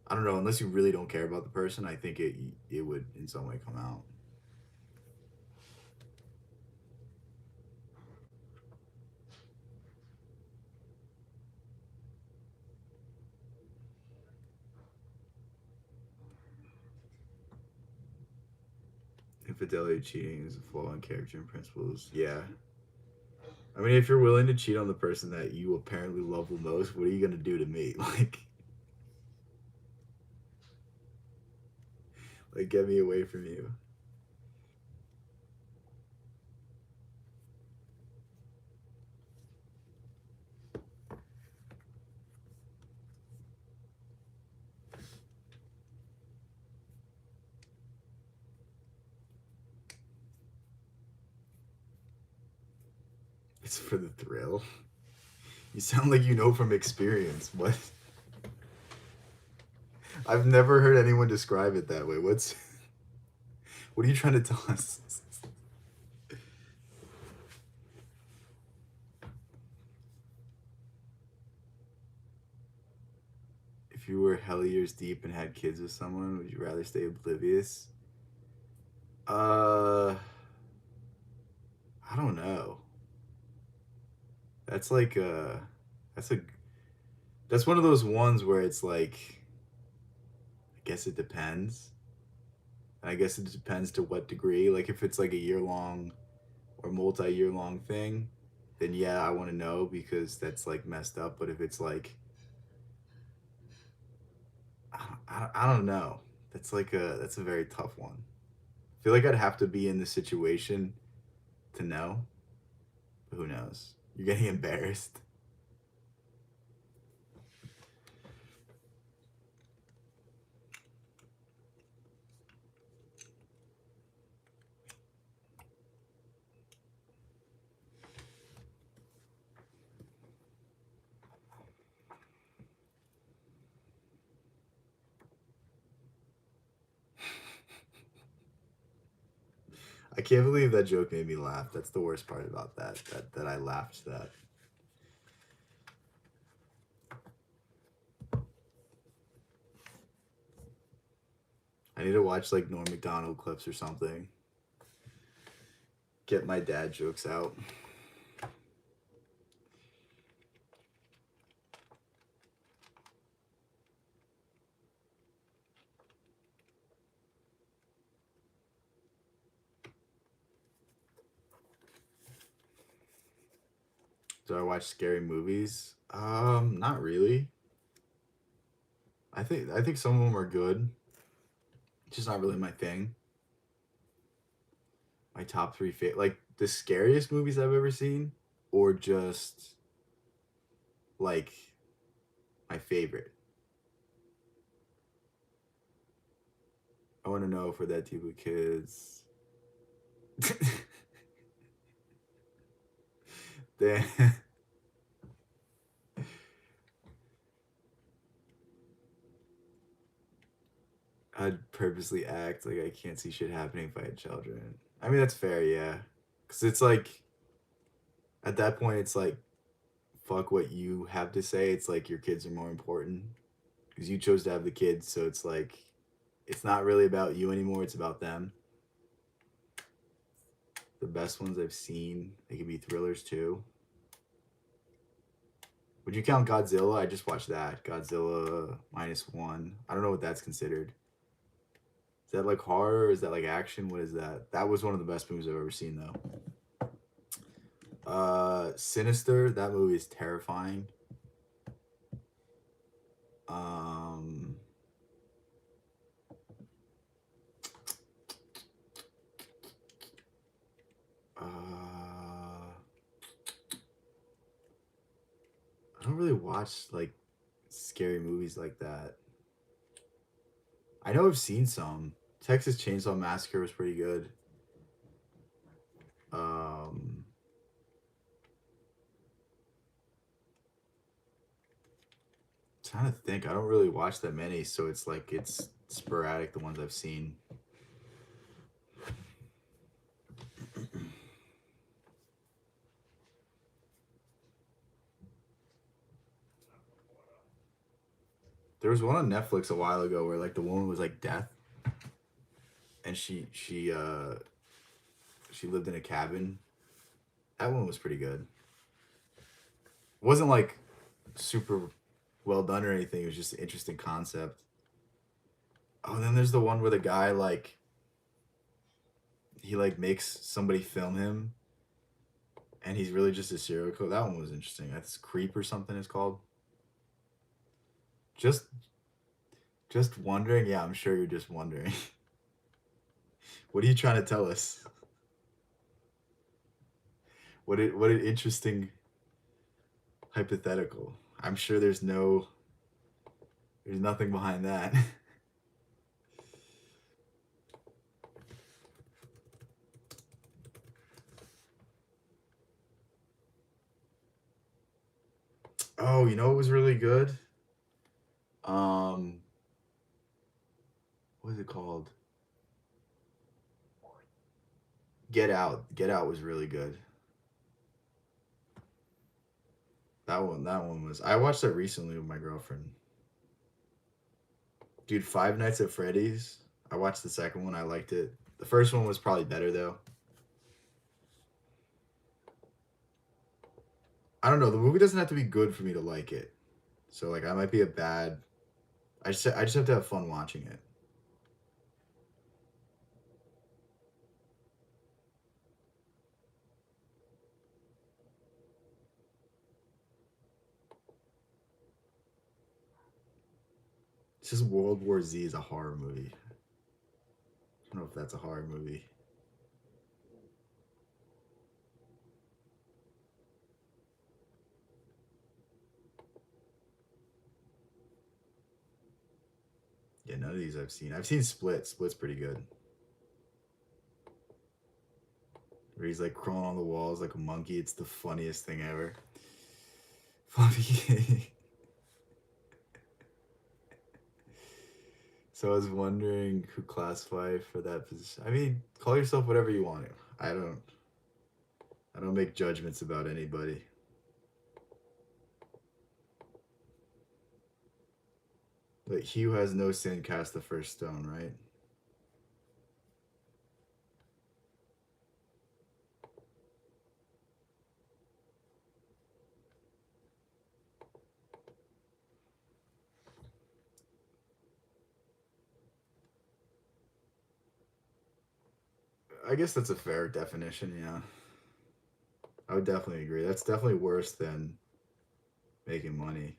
I don't know, unless you really don't care about the person, I think it would in some way come out. Infidelity, cheating is a flaw in character and principles. Yeah, I mean, if you're willing to cheat on the person that you apparently love the most, what are you gonna do to me? Like get me away from you. It's for the thrill. You sound like you know from experience. What? I've never heard anyone describe it that way. What are you trying to tell us? If you were hell years deep and had kids with someone, would you rather stay oblivious? Uh, I don't know. That's like that's a that's one of those ones where it's like I guess it depends. And I guess it depends to what degree. Like if it's like a year long or multi-year long thing, then yeah, I want to know because that's like messed up. But if it's like I don't know. That's a very tough one. I feel like I'd have to be in the situation to know. But who knows? You're getting embarrassed. I can't believe that joke made me laugh. That's the worst part about that. That I laughed that. I need to watch like Norm Macdonald clips or something. Get my dad jokes out. Do I watch scary movies? Not really. I think some of them are good. It's just not really my thing. My top three favorite, like the scariest movies I've ever seen, or just like my favorite. I want to know for that type of kids. Damn. I'd purposely act like I can't see shit happening if I had children. I mean, that's fair, yeah. Because it's like, at that point, it's like, fuck what you have to say. It's like your kids are more important. Because you chose to have the kids, so it's like, it's not really about you anymore, it's about them. the best ones I've seen. They could be thrillers too. Would you count Godzilla? I just watched that. Godzilla -1. I don't know what that's considered. Is that like horror? Is that like action? What is that? That was one of the best movies I've ever seen though. Sinister. That movie is terrifying. Um, uh, I don't really watch like scary movies like that. I know I've seen some. Texas Chainsaw Massacre was pretty good. Um, Trying to think. I don't really watch that many, so it's like it's sporadic the ones I've seen. There was one on Netflix a while ago where like the woman was like deaf, and she lived in a cabin. That one was pretty good. It wasn't like super well done or anything. It was just an interesting concept. Oh, and then there's the one where the guy like he like makes somebody film him, and he's really just a serial killer. That one was interesting. That's Creep or something. It's called. Just just wondering. Yeah, I'm sure you're just wondering. What are you trying to tell us? What an interesting hypothetical. I'm sure there's nothing behind that. Oh, you know what was really good? Um, what is it called? Get Out. Get Out was really good. That one was. I watched that recently with my girlfriend. Dude, Five Nights at Freddy's. I watched the second one. I liked it. The first one was probably better though. I don't know. The movie doesn't have to be good for me to like it. So like, I might be a bad. I just have to have fun watching it. It's just World War Z is a horror movie. I don't know if that's a horror movie. Yeah, none of these I've seen. I've seen Split. Split's pretty good. Where he's like crawling on the walls like a monkey. It's the funniest thing ever. Funny. So I was wondering who classify for that position. I mean, call yourself whatever you want to. I don't. I don't make judgments about anybody. But he who has no sin cast the first stone, right? I guess that's a fair definition. Yeah, I would definitely agree. That's definitely worse than making money.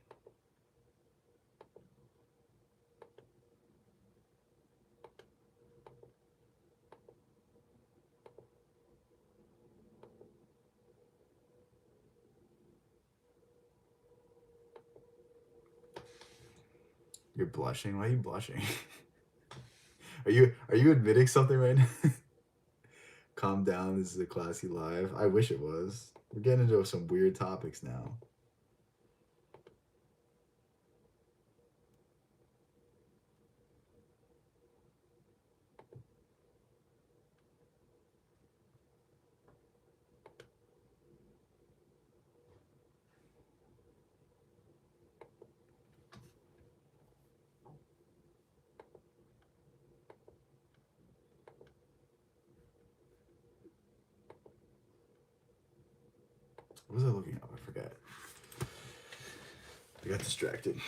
You're blushing. Why are you blushing? Are you admitting something right now? Calm down. This is a classy live. I wish it was. We're getting into some weird topics now. I got distracted.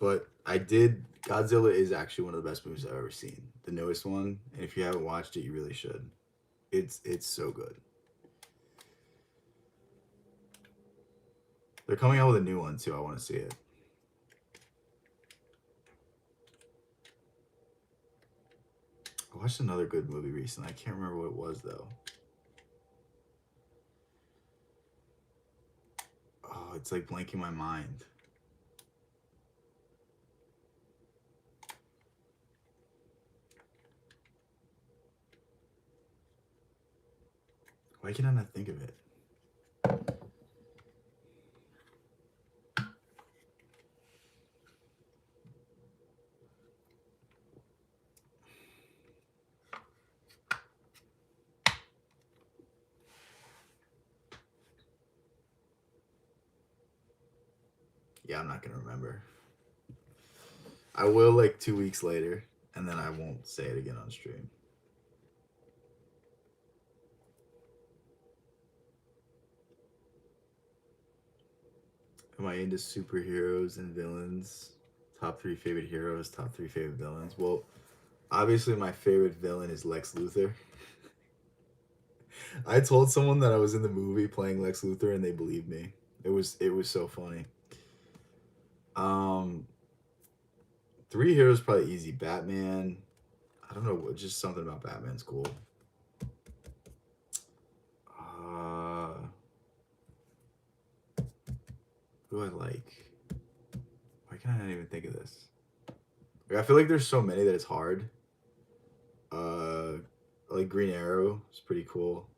But I did. Godzilla is actually one of the best movies I've ever seen. The newest one, and if you haven't watched it, you really should. It's so good. They're coming out with a new one too. I want to see it. I watched another good movie recently. I can't remember what it was though. Oh, it's like blanking my mind. Why can I not think of it? Yeah, I'm not gonna remember. I will like 2 weeks later, and then I won't say it again on stream. Am I into superheroes and villains? Top 3 favorite heroes, top 3 favorite villains. Well, obviously my favorite villain is Lex Luthor. I told someone that I was in the movie playing Lex Luthor, and they believed me. It was so funny. Um, 3 heroes probably easy. Batman. I don't know. Just something about Batman's cool. Uh, who do I like? Why can I not even think of this? Like, I feel like there's so many that it's hard. Uh, like Green Arrow is pretty cool.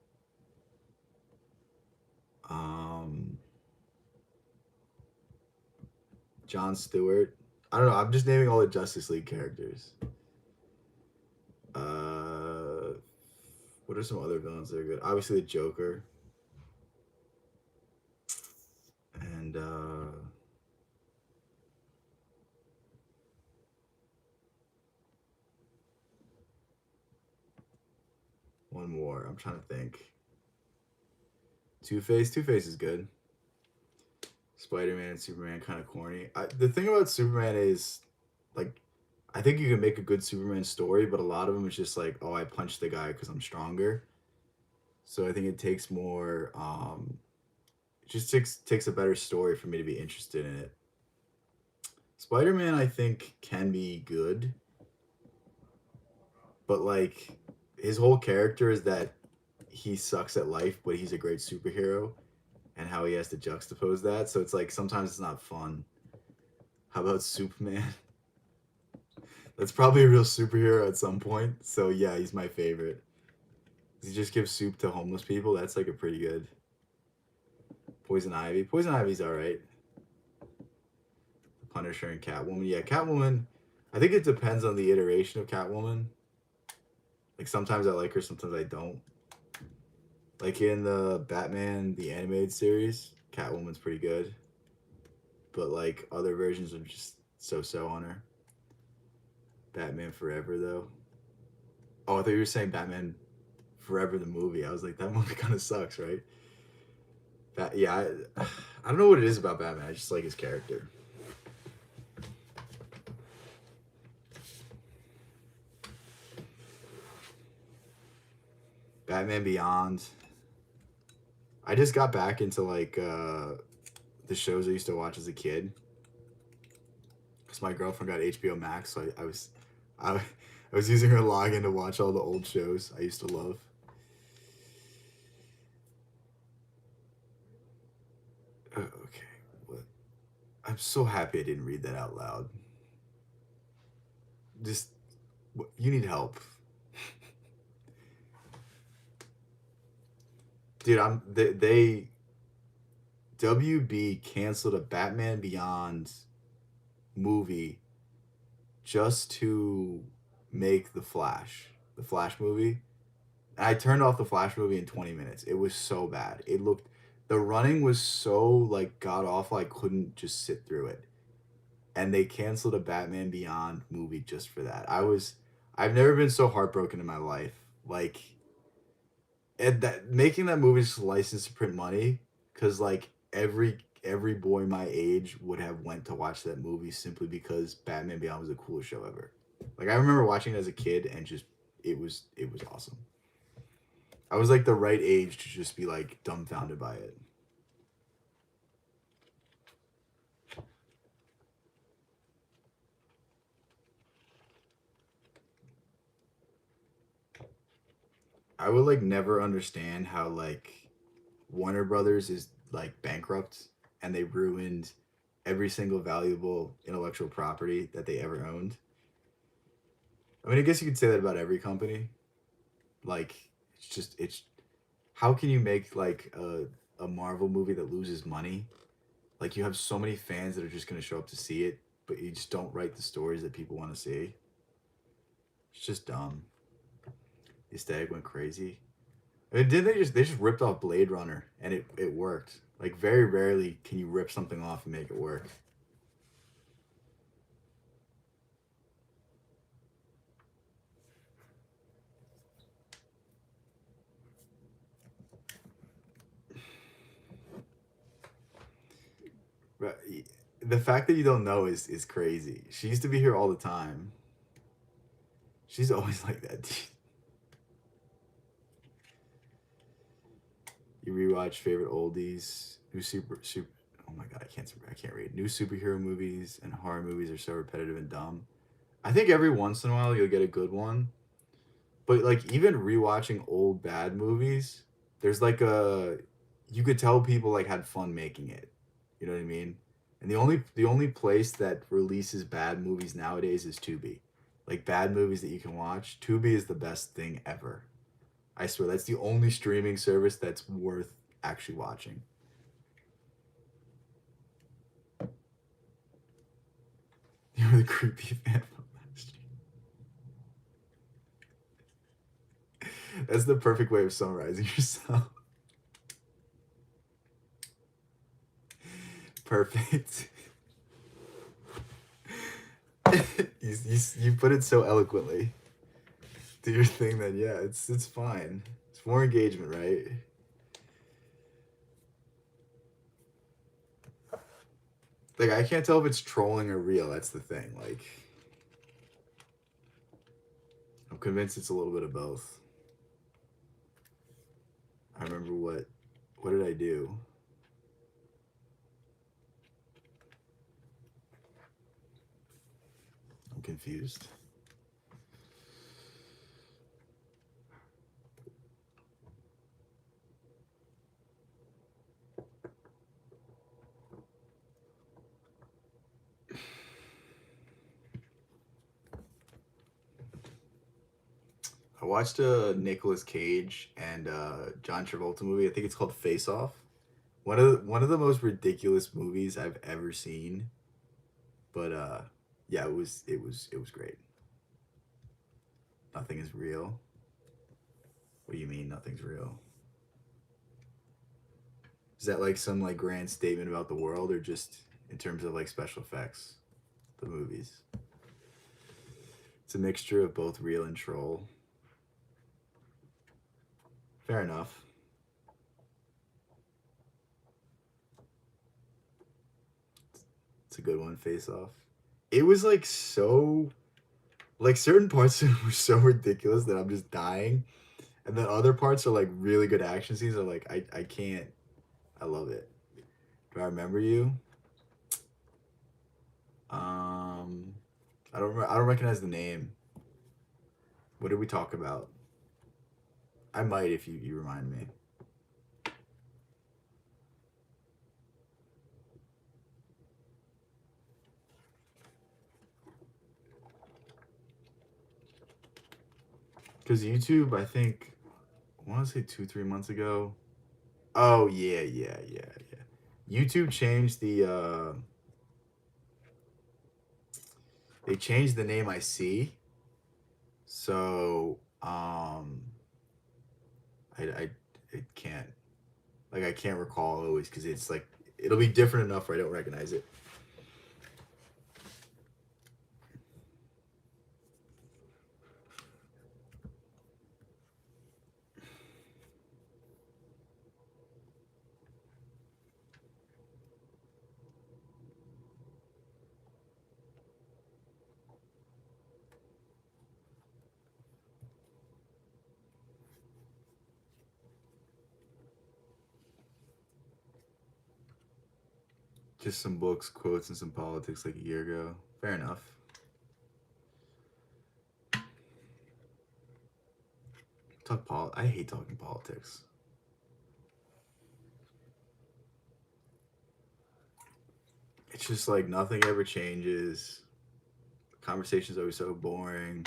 Um, John Stewart. I don't know. I'm just naming all the Justice League characters. What are some other villains that are good? Obviously, the Joker. And one more. I'm trying to think. Two-Face. Two-Face is good. Spider-Man and Superman kind of corny. The thing about Superman is, like, I think you can make a good Superman story, but a lot of them is just like, oh, I punched the guy because I'm stronger. So I think it takes more. It just takes a better story for me to be interested in it. Spider-Man, I think, can be good, but like his whole character is that he sucks at life, but he's a great superhero, and how he has to juxtapose that. So it's like sometimes it's not fun. How about Superman? That's probably a real superhero at some point. So yeah, he's my favorite. Does he just give soup to homeless people? That's like a pretty good. Poison Ivy. Poison Ivy's all right. Punisher and Catwoman. Yeah, Catwoman. I think it depends on the iteration of Catwoman. Like sometimes I like her, sometimes I don't. Like in the Batman the animated series, Catwoman's pretty good. But like other versions are just so on her. Batman Forever though. Oh, I thought you were saying Batman Forever the movie. I was like, that movie kind of sucks, right? Yeah, I don't know what it is about Batman. I just like his character. Batman Beyond. I just got back into like the shows I used to watch as a kid because my girlfriend got HBO Max, so I was using her login to watch all the old shows I used to love. Okay, what? I'm so happy I didn't read that out loud. Just you need help, dude. They WB canceled a Batman Beyond movie just to make the Flash movie. And I turned off the Flash movie in 20 minutes. It was so bad. The running was so like god awful. I couldn't just sit through it. And they canceled a Batman Beyond movie just for that. I've never been so heartbroken in my life. Like And that making that movie just licensed to print money, because like every boy my age would have went to watch that movie simply because Batman Beyond was the coolest show ever. Like I remember watching it as a kid and just it was awesome. I was like the right age to just be like dumbfounded by it. I would like never understand how like Warner Brothers is like bankrupt and they ruined every single valuable intellectual property that they ever owned. I mean, I guess you could say that about every company. Like, it's how can you make like a Marvel movie that loses money? Like, you have so many fans that are just gonna show up to see it, but you just don't write the stories that people want to see. It's just dumb. The aesthetic went crazy. I mean, did they just ripped off Blade Runner and it worked. Like very rarely can you rip something off and make it work. But the fact that you don't know is crazy. She used to be here all the time. She's always like that. You rewatch favorite oldies, new super. Oh my god, I can't read. New superhero movies and horror movies are so repetitive and dumb. I think every once in a while you'll get a good one, but like even rewatching old bad movies, there's like a you could tell people like had fun making it. You know what I mean? And the only place that releases bad movies nowadays is Tubi. Like bad movies that you can watch, Tubi is the best thing ever. I swear that's the only streaming service that's worth actually watching. You're the creepy fan from last year. That's the perfect way of summarizing yourself. Perfect. You put it so eloquently. Do your thing, then yeah, it's fine. It's more engagement, right? Like I can't tell if it's trolling or real. That's the thing. Like I'm convinced it's a little bit of both. I remember what did I do? I'm confused. I watched a Nicolas Cage and John Travolta movie. I think it's called Face Off. One of the most ridiculous movies I've ever seen. But yeah, it was great. Nothing is real. What do you mean nothing's real? Is that like some like grand statement about the world or just in terms of like special effects? The movies. It's a mixture of both real and troll. Fair enough. It's a good one, Face Off. It was like so like certain parts of it were so ridiculous that I'm just dying. And then other parts are like really good action scenes. Are like I can't. I love it. Do I remember you? Um, I don't. I don't recognize the name. What did we talk about? I might if you remind me. Because YouTube, I think, I want to say 2 3 months ago. Oh yeah. YouTube changed they changed the name I see. So I it can't like I can't recall always because it's like it'll be different enough where I don't recognize it. Just some books, quotes, and some politics like a year ago. Fair enough. I hate talking politics. It's just like nothing ever changes. Conversation's always so boring.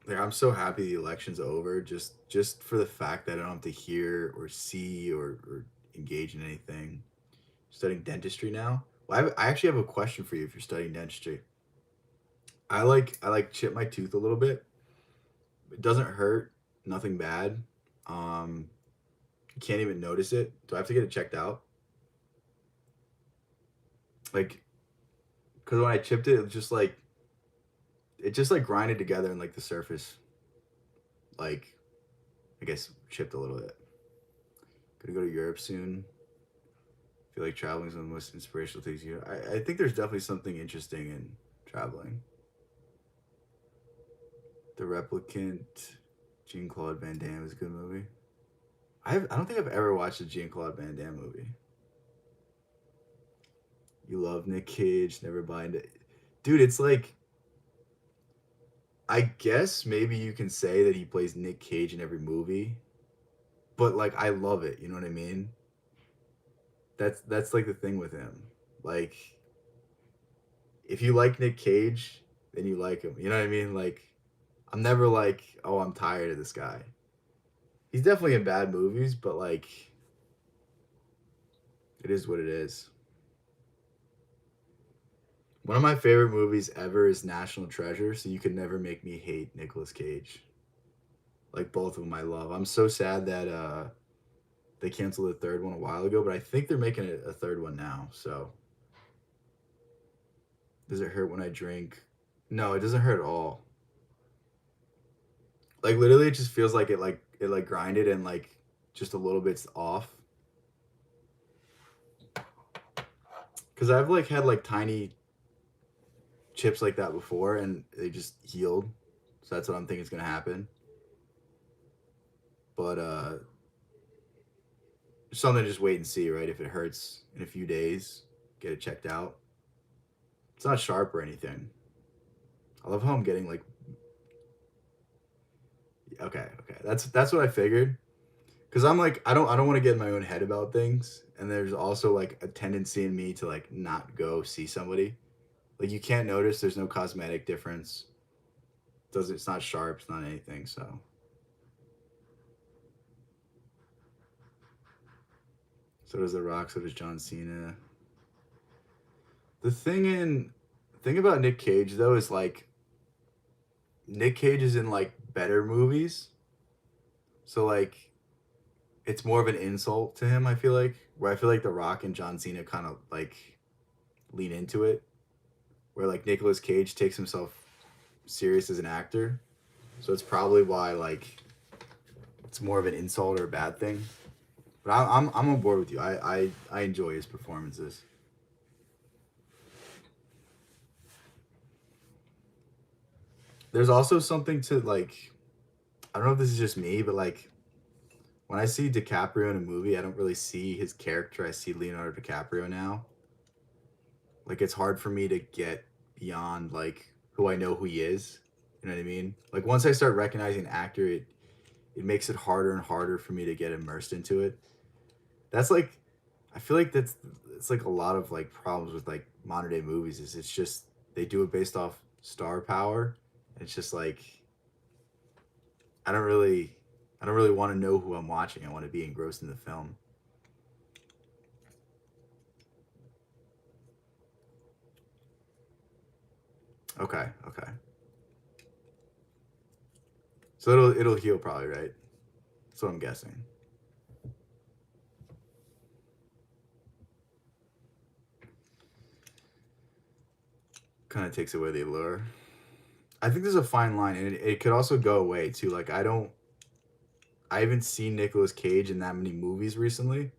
Like I'm so happy the election's over. Just for the fact that I don't have to hear or see or engage in anything. Studying dentistry now. Well, I actually have a question for you if you're studying dentistry. I like chip my tooth a little bit. It doesn't hurt, nothing bad. You can't even notice it. Do I have to get it checked out? Like, because when I chipped it, it just like grinded together in like the surface. Like, I guess chipped a little bit. Gonna go to Europe soon. Feel like traveling is one of the most inspirational things you. I think there's definitely something interesting in traveling. The Replicant, Jean Claude Van Damme is a good movie. I don't think I've ever watched a Jean Claude Van Damme movie. You love Nick Cage, never mind it. Dude, it's like I guess maybe you can say that he plays Nick Cage in every movie, but like I love it, you know what I mean? That's like the thing with him. Like if you like Nick Cage, then you like him. You know what I mean? Like I'm never like, "Oh, I'm tired of this guy." He's definitely in bad movies, but like it is what it is. One of my favorite movies ever is National Treasure, so you could never make me hate Nicolas Cage. Like both of them I love. I'm so sad that they canceled the third one a while ago, but I think they're making a third one now. So does it hurt when I drink? No, it doesn't hurt at all. Like literally it just feels like it grinded and like just a little bit's off. Cause I've like had like tiny chips like that before and they just healed. So that's what I'm thinking is gonna happen. But something to just wait and see, right? If it hurts in a few days, get it checked out. It's not sharp or anything. I love how I'm getting like okay. That's what I figured. Cause I'm like I don't want to get in my own head about things. And there's also like a tendency in me to like not go see somebody. Like you can't notice there's no cosmetic difference. Doesn't It's not sharp, it's not anything, so does The Rock, so does John Cena. The thing about Nick Cage though is like Nick Cage is in like better movies. So like it's more of an insult to him, I feel like. Where I feel like The Rock and John Cena kind of like lean into it. Where like Nicolas Cage takes himself serious as an actor. So it's probably why like it's more of an insult or a bad thing. But I'm on board with you. I enjoy his performances. There's also something to like I don't know if this is just me, but like when I see DiCaprio in a movie, I don't really see his character. I see Leonardo DiCaprio now. Like it's hard for me to get beyond like who I know who he is. You know what I mean? Like once I start recognizing an actor, it makes it harder and harder for me to get immersed into it. That's like I feel like that's it's like a lot of like problems with like modern day movies is it's just they do it based off star power. And it's just like I don't really I don't really want to know who I'm watching. I want to be engrossed in the film. Okay, okay. So it'll heal probably, right? That's what I'm guessing. Kind of takes away the allure. I think there's a fine line, and it could also go away too. Like I haven't seen Nicolas Cage in that many movies recently,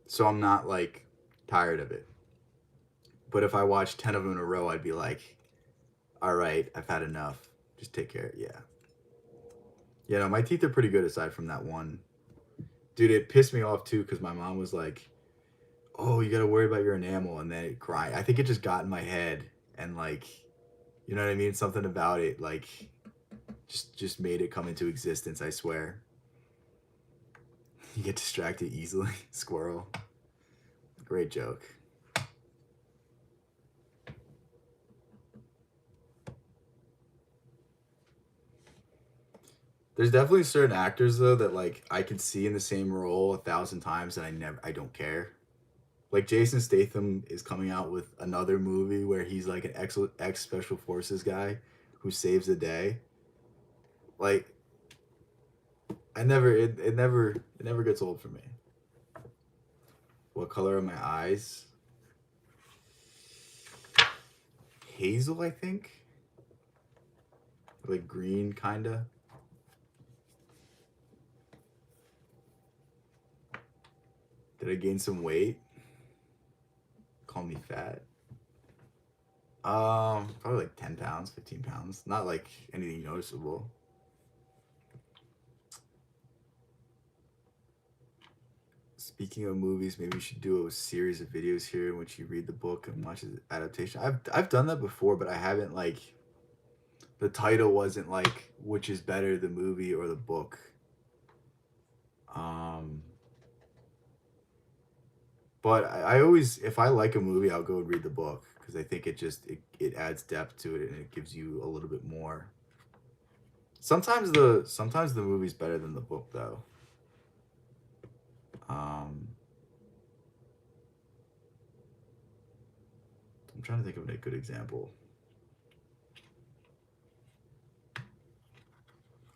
so I'm not like tired of it. But if I watched 10 of them in a row, I'd be like, all right, I've had enough. Just take care. Yeah. Yeah, no, my teeth are pretty good aside from that one Dude, it pissed me off too because my mom was like, "Oh, you got to worry about your enamel," and then it grind. I think it just got in my head, and like, you know what I mean? Something about it, like, just made it come into existence. I swear. You get distracted easily, squirrel. Great joke. There's definitely certain actors though that like I could see in the same role 1,000 times and I don't care. Like Jason Statham is coming out with another movie where he's like an ex special forces guy who saves the day. Like it never gets old for me. What color are my eyes? Hazel, I think. Like green kinda. Did I gain some weight? Call me fat. Probably like 10 pounds, 15 pounds. Not like anything noticeable. Speaking of movies, maybe we should do a series of videos here in which you read the book and watch the adaptation. I've done that before, but I haven't like the title wasn't like which is better, the movie or the book. Um, but I always if I like a movie, I'll go and read the book because I think it adds depth to it and it gives you a little bit more. Sometimes the movie's better than the book though. Um, I'm trying to think of a good example.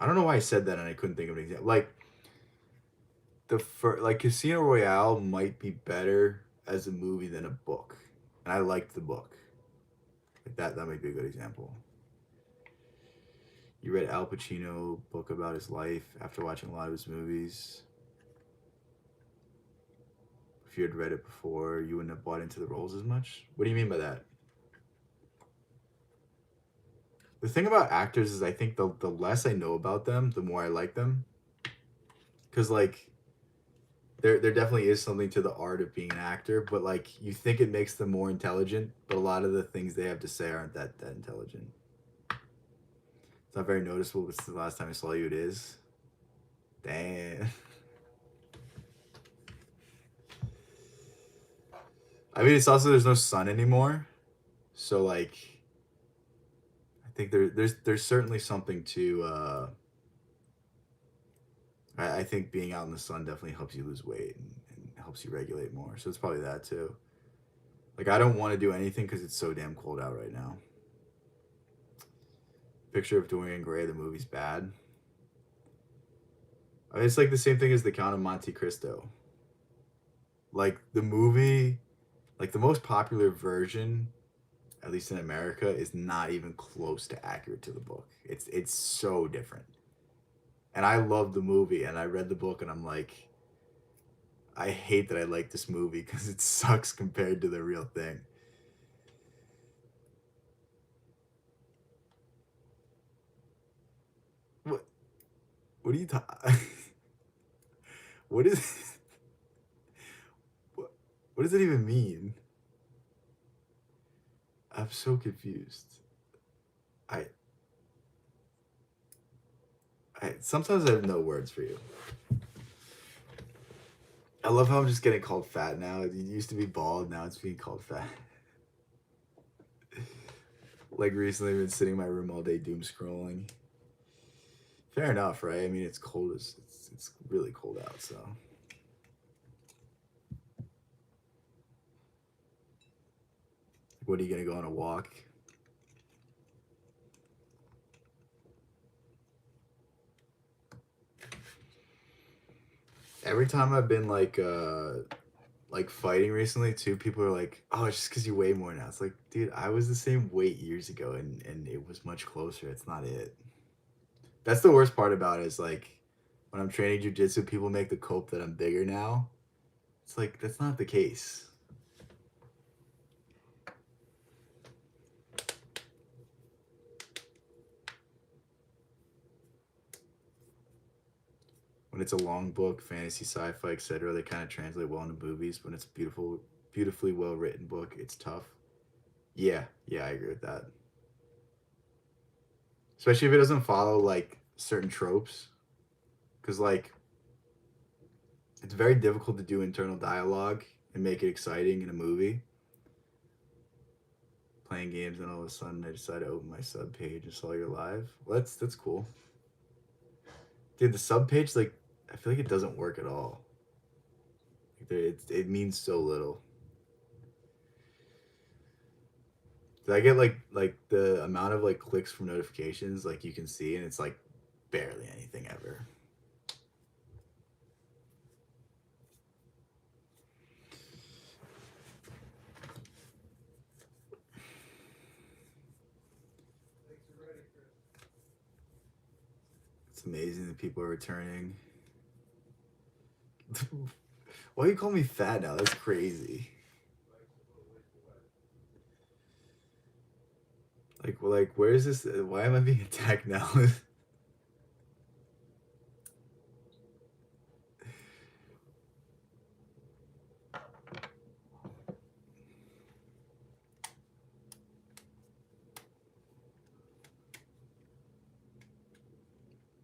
I don't know why I said that and I couldn't think of an example. Like like Casino Royale might be better as a movie than a book, and I liked the book. Like that might be a good example. You read Al Pacino book about his life after watching a lot of his movies. If you had read it before, you wouldn't have bought into the roles as much. What do you mean by that? The thing about actors is I think the less I know about them, the more I like them. Cause like there definitely is something to the art of being an actor, but like you think it makes them more intelligent, but a lot of the things they have to say aren't that intelligent. It's not very noticeable, but since the last time I saw you, it is. Damn. I mean, it's also there's no sun anymore, so like, I think there's certainly something to. I think being out in the sun definitely helps you lose weight and helps you regulate more. So it's probably that too. Like I don't want to do anything because it's so damn cold out right now. Picture of Dorian Gray, the movie's bad. I mean, it's like the same thing as The Count of Monte Cristo. Like the movie, like the most popular version, at least in America, is not even close to accurate to the book. It's so different. And I love the movie, and I read the book, and I'm like, I hate that I like this movie because it sucks compared to the real thing. What? What are you talking? What is? What, what does it even mean? I'm so confused. I, I sometimes I have no words for you. I love how I'm just getting called fat now. It used to be bald, now it's being called fat. Like recently, I've been sitting in my room all day doom scrolling. Fair enough, right? I mean, it's cold as it's really cold out, so. What are you gonna go on a walk? Every time I've been like fighting recently too, people are like, "Oh, it's just because you weigh more now." It's like, dude, I was the same weight years ago, and it was much closer. It's not it. That's the worst part about it. Is like when I'm training jujitsu, people make the cope that I'm bigger now. It's like that's not the case. when it's a long book, fantasy, sci-fi, etc., they kind of translate well into movies. When it's a beautifully well written book, it's tough. Yeah, yeah, I agree with that. Especially if it doesn't follow like certain tropes, because like it's very difficult to do internal dialogue and make it exciting in a movie. Playing games, and all of a sudden I decide to open my sub page and saw you're live. Well, that's cool, dude. The sub page, like, I feel like it doesn't work at all. Like, it means so little. Did I get like the amount of like clicks from notifications, like you can see, and it's like barely anything ever. It's amazing that people are returning. Why you call me fat now? That's crazy. Like, where is this? Why am I being attacked now?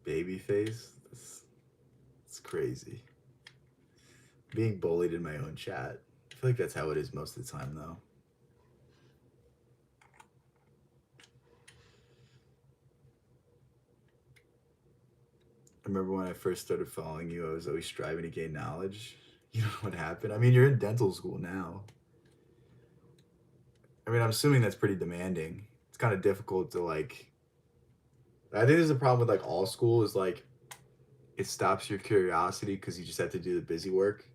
Baby face. That's crazy. Being bullied in my own chat. I feel like that's how it is most of the time, though. I remember when I first started following you, I was always striving to gain knowledge. You know what happened? I mean, you're in dental school now. I mean, I'm assuming that's pretty demanding. It's kind of difficult to like. I think there's a problem with like all school is like it stops your curiosity because you just have to do the busy work,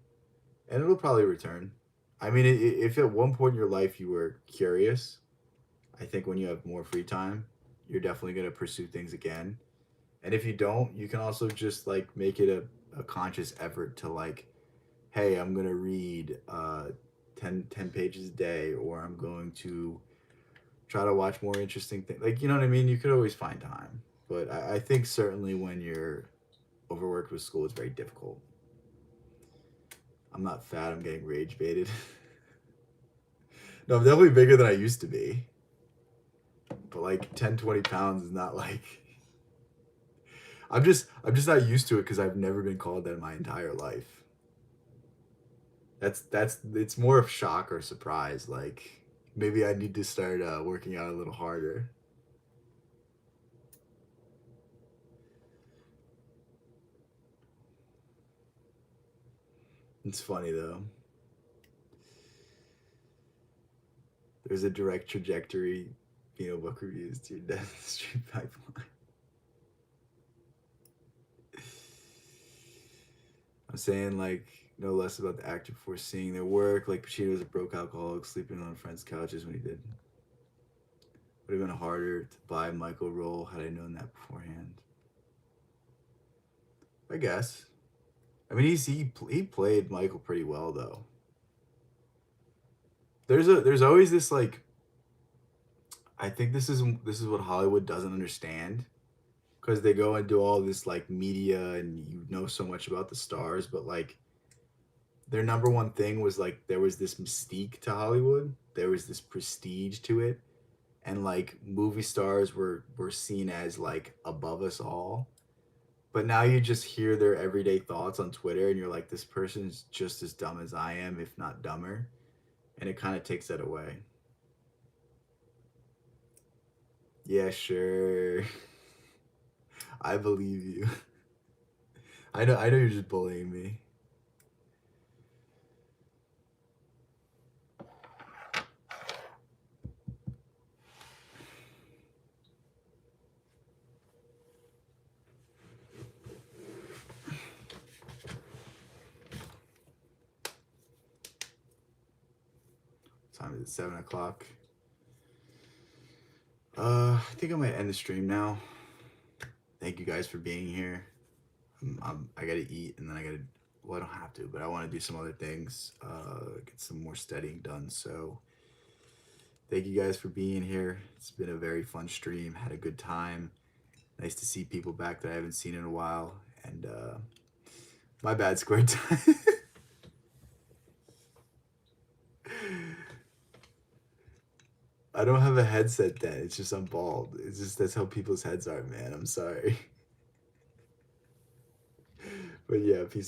and it'll probably return. I mean, if at one point in your life you were curious, I think when you have more free time, you're definitely gonna pursue things again. And if you don't, you can also just like make it a conscious effort to like, hey, I'm gonna read 10 pages a day, or I'm going to try to watch more interesting things. Like, you know what I mean? You could always find time. But I think certainly when you're overworked with school, it's very difficult. I'm not fat, I'm getting rage baited. No, I'm definitely bigger than I used to be. But like 10, 20 pounds is not like I'm just not used to it because I've never been called that in my entire life. That's it's more of shock or surprise. Like maybe I need to start working out a little harder. It's funny though. There's a direct trajectory, book reviews to your dentistry pipeline. I'm saying like no less about the actor before seeing their work. Like Pacino was a broke alcoholic sleeping on friends' couches when he did. Would have been harder to buy Michael role had I known that beforehand. I guess. I mean, he played Michael pretty well though. There's always this like I think this is what Hollywood doesn't understand because they go and do all this like media and you know so much about the stars, but like their number one thing was like there was this mystique to Hollywood, there was this prestige to it, and like movie stars were seen as like above us all. But now you just hear their everyday thoughts on Twitter and you're like, this person's just as dumb as I am, if not dumber. And it kind of takes that away. Yeah, sure. I believe you. I know you're just bullying me. What time is it? 7 o'clock. I think I might end the stream now. Thank you guys for being here. I gotta eat and then I gotta. Well, I don't have to, but I want to do some other things. Get some more studying done. So, thank you guys for being here. It's been a very fun stream. Had a good time. Nice to see people back that I haven't seen in a while. And My bad, square time. I don't have a headset then. It's just I'm bald. It's just that's how people's heads are, man. I'm sorry. But yeah, peace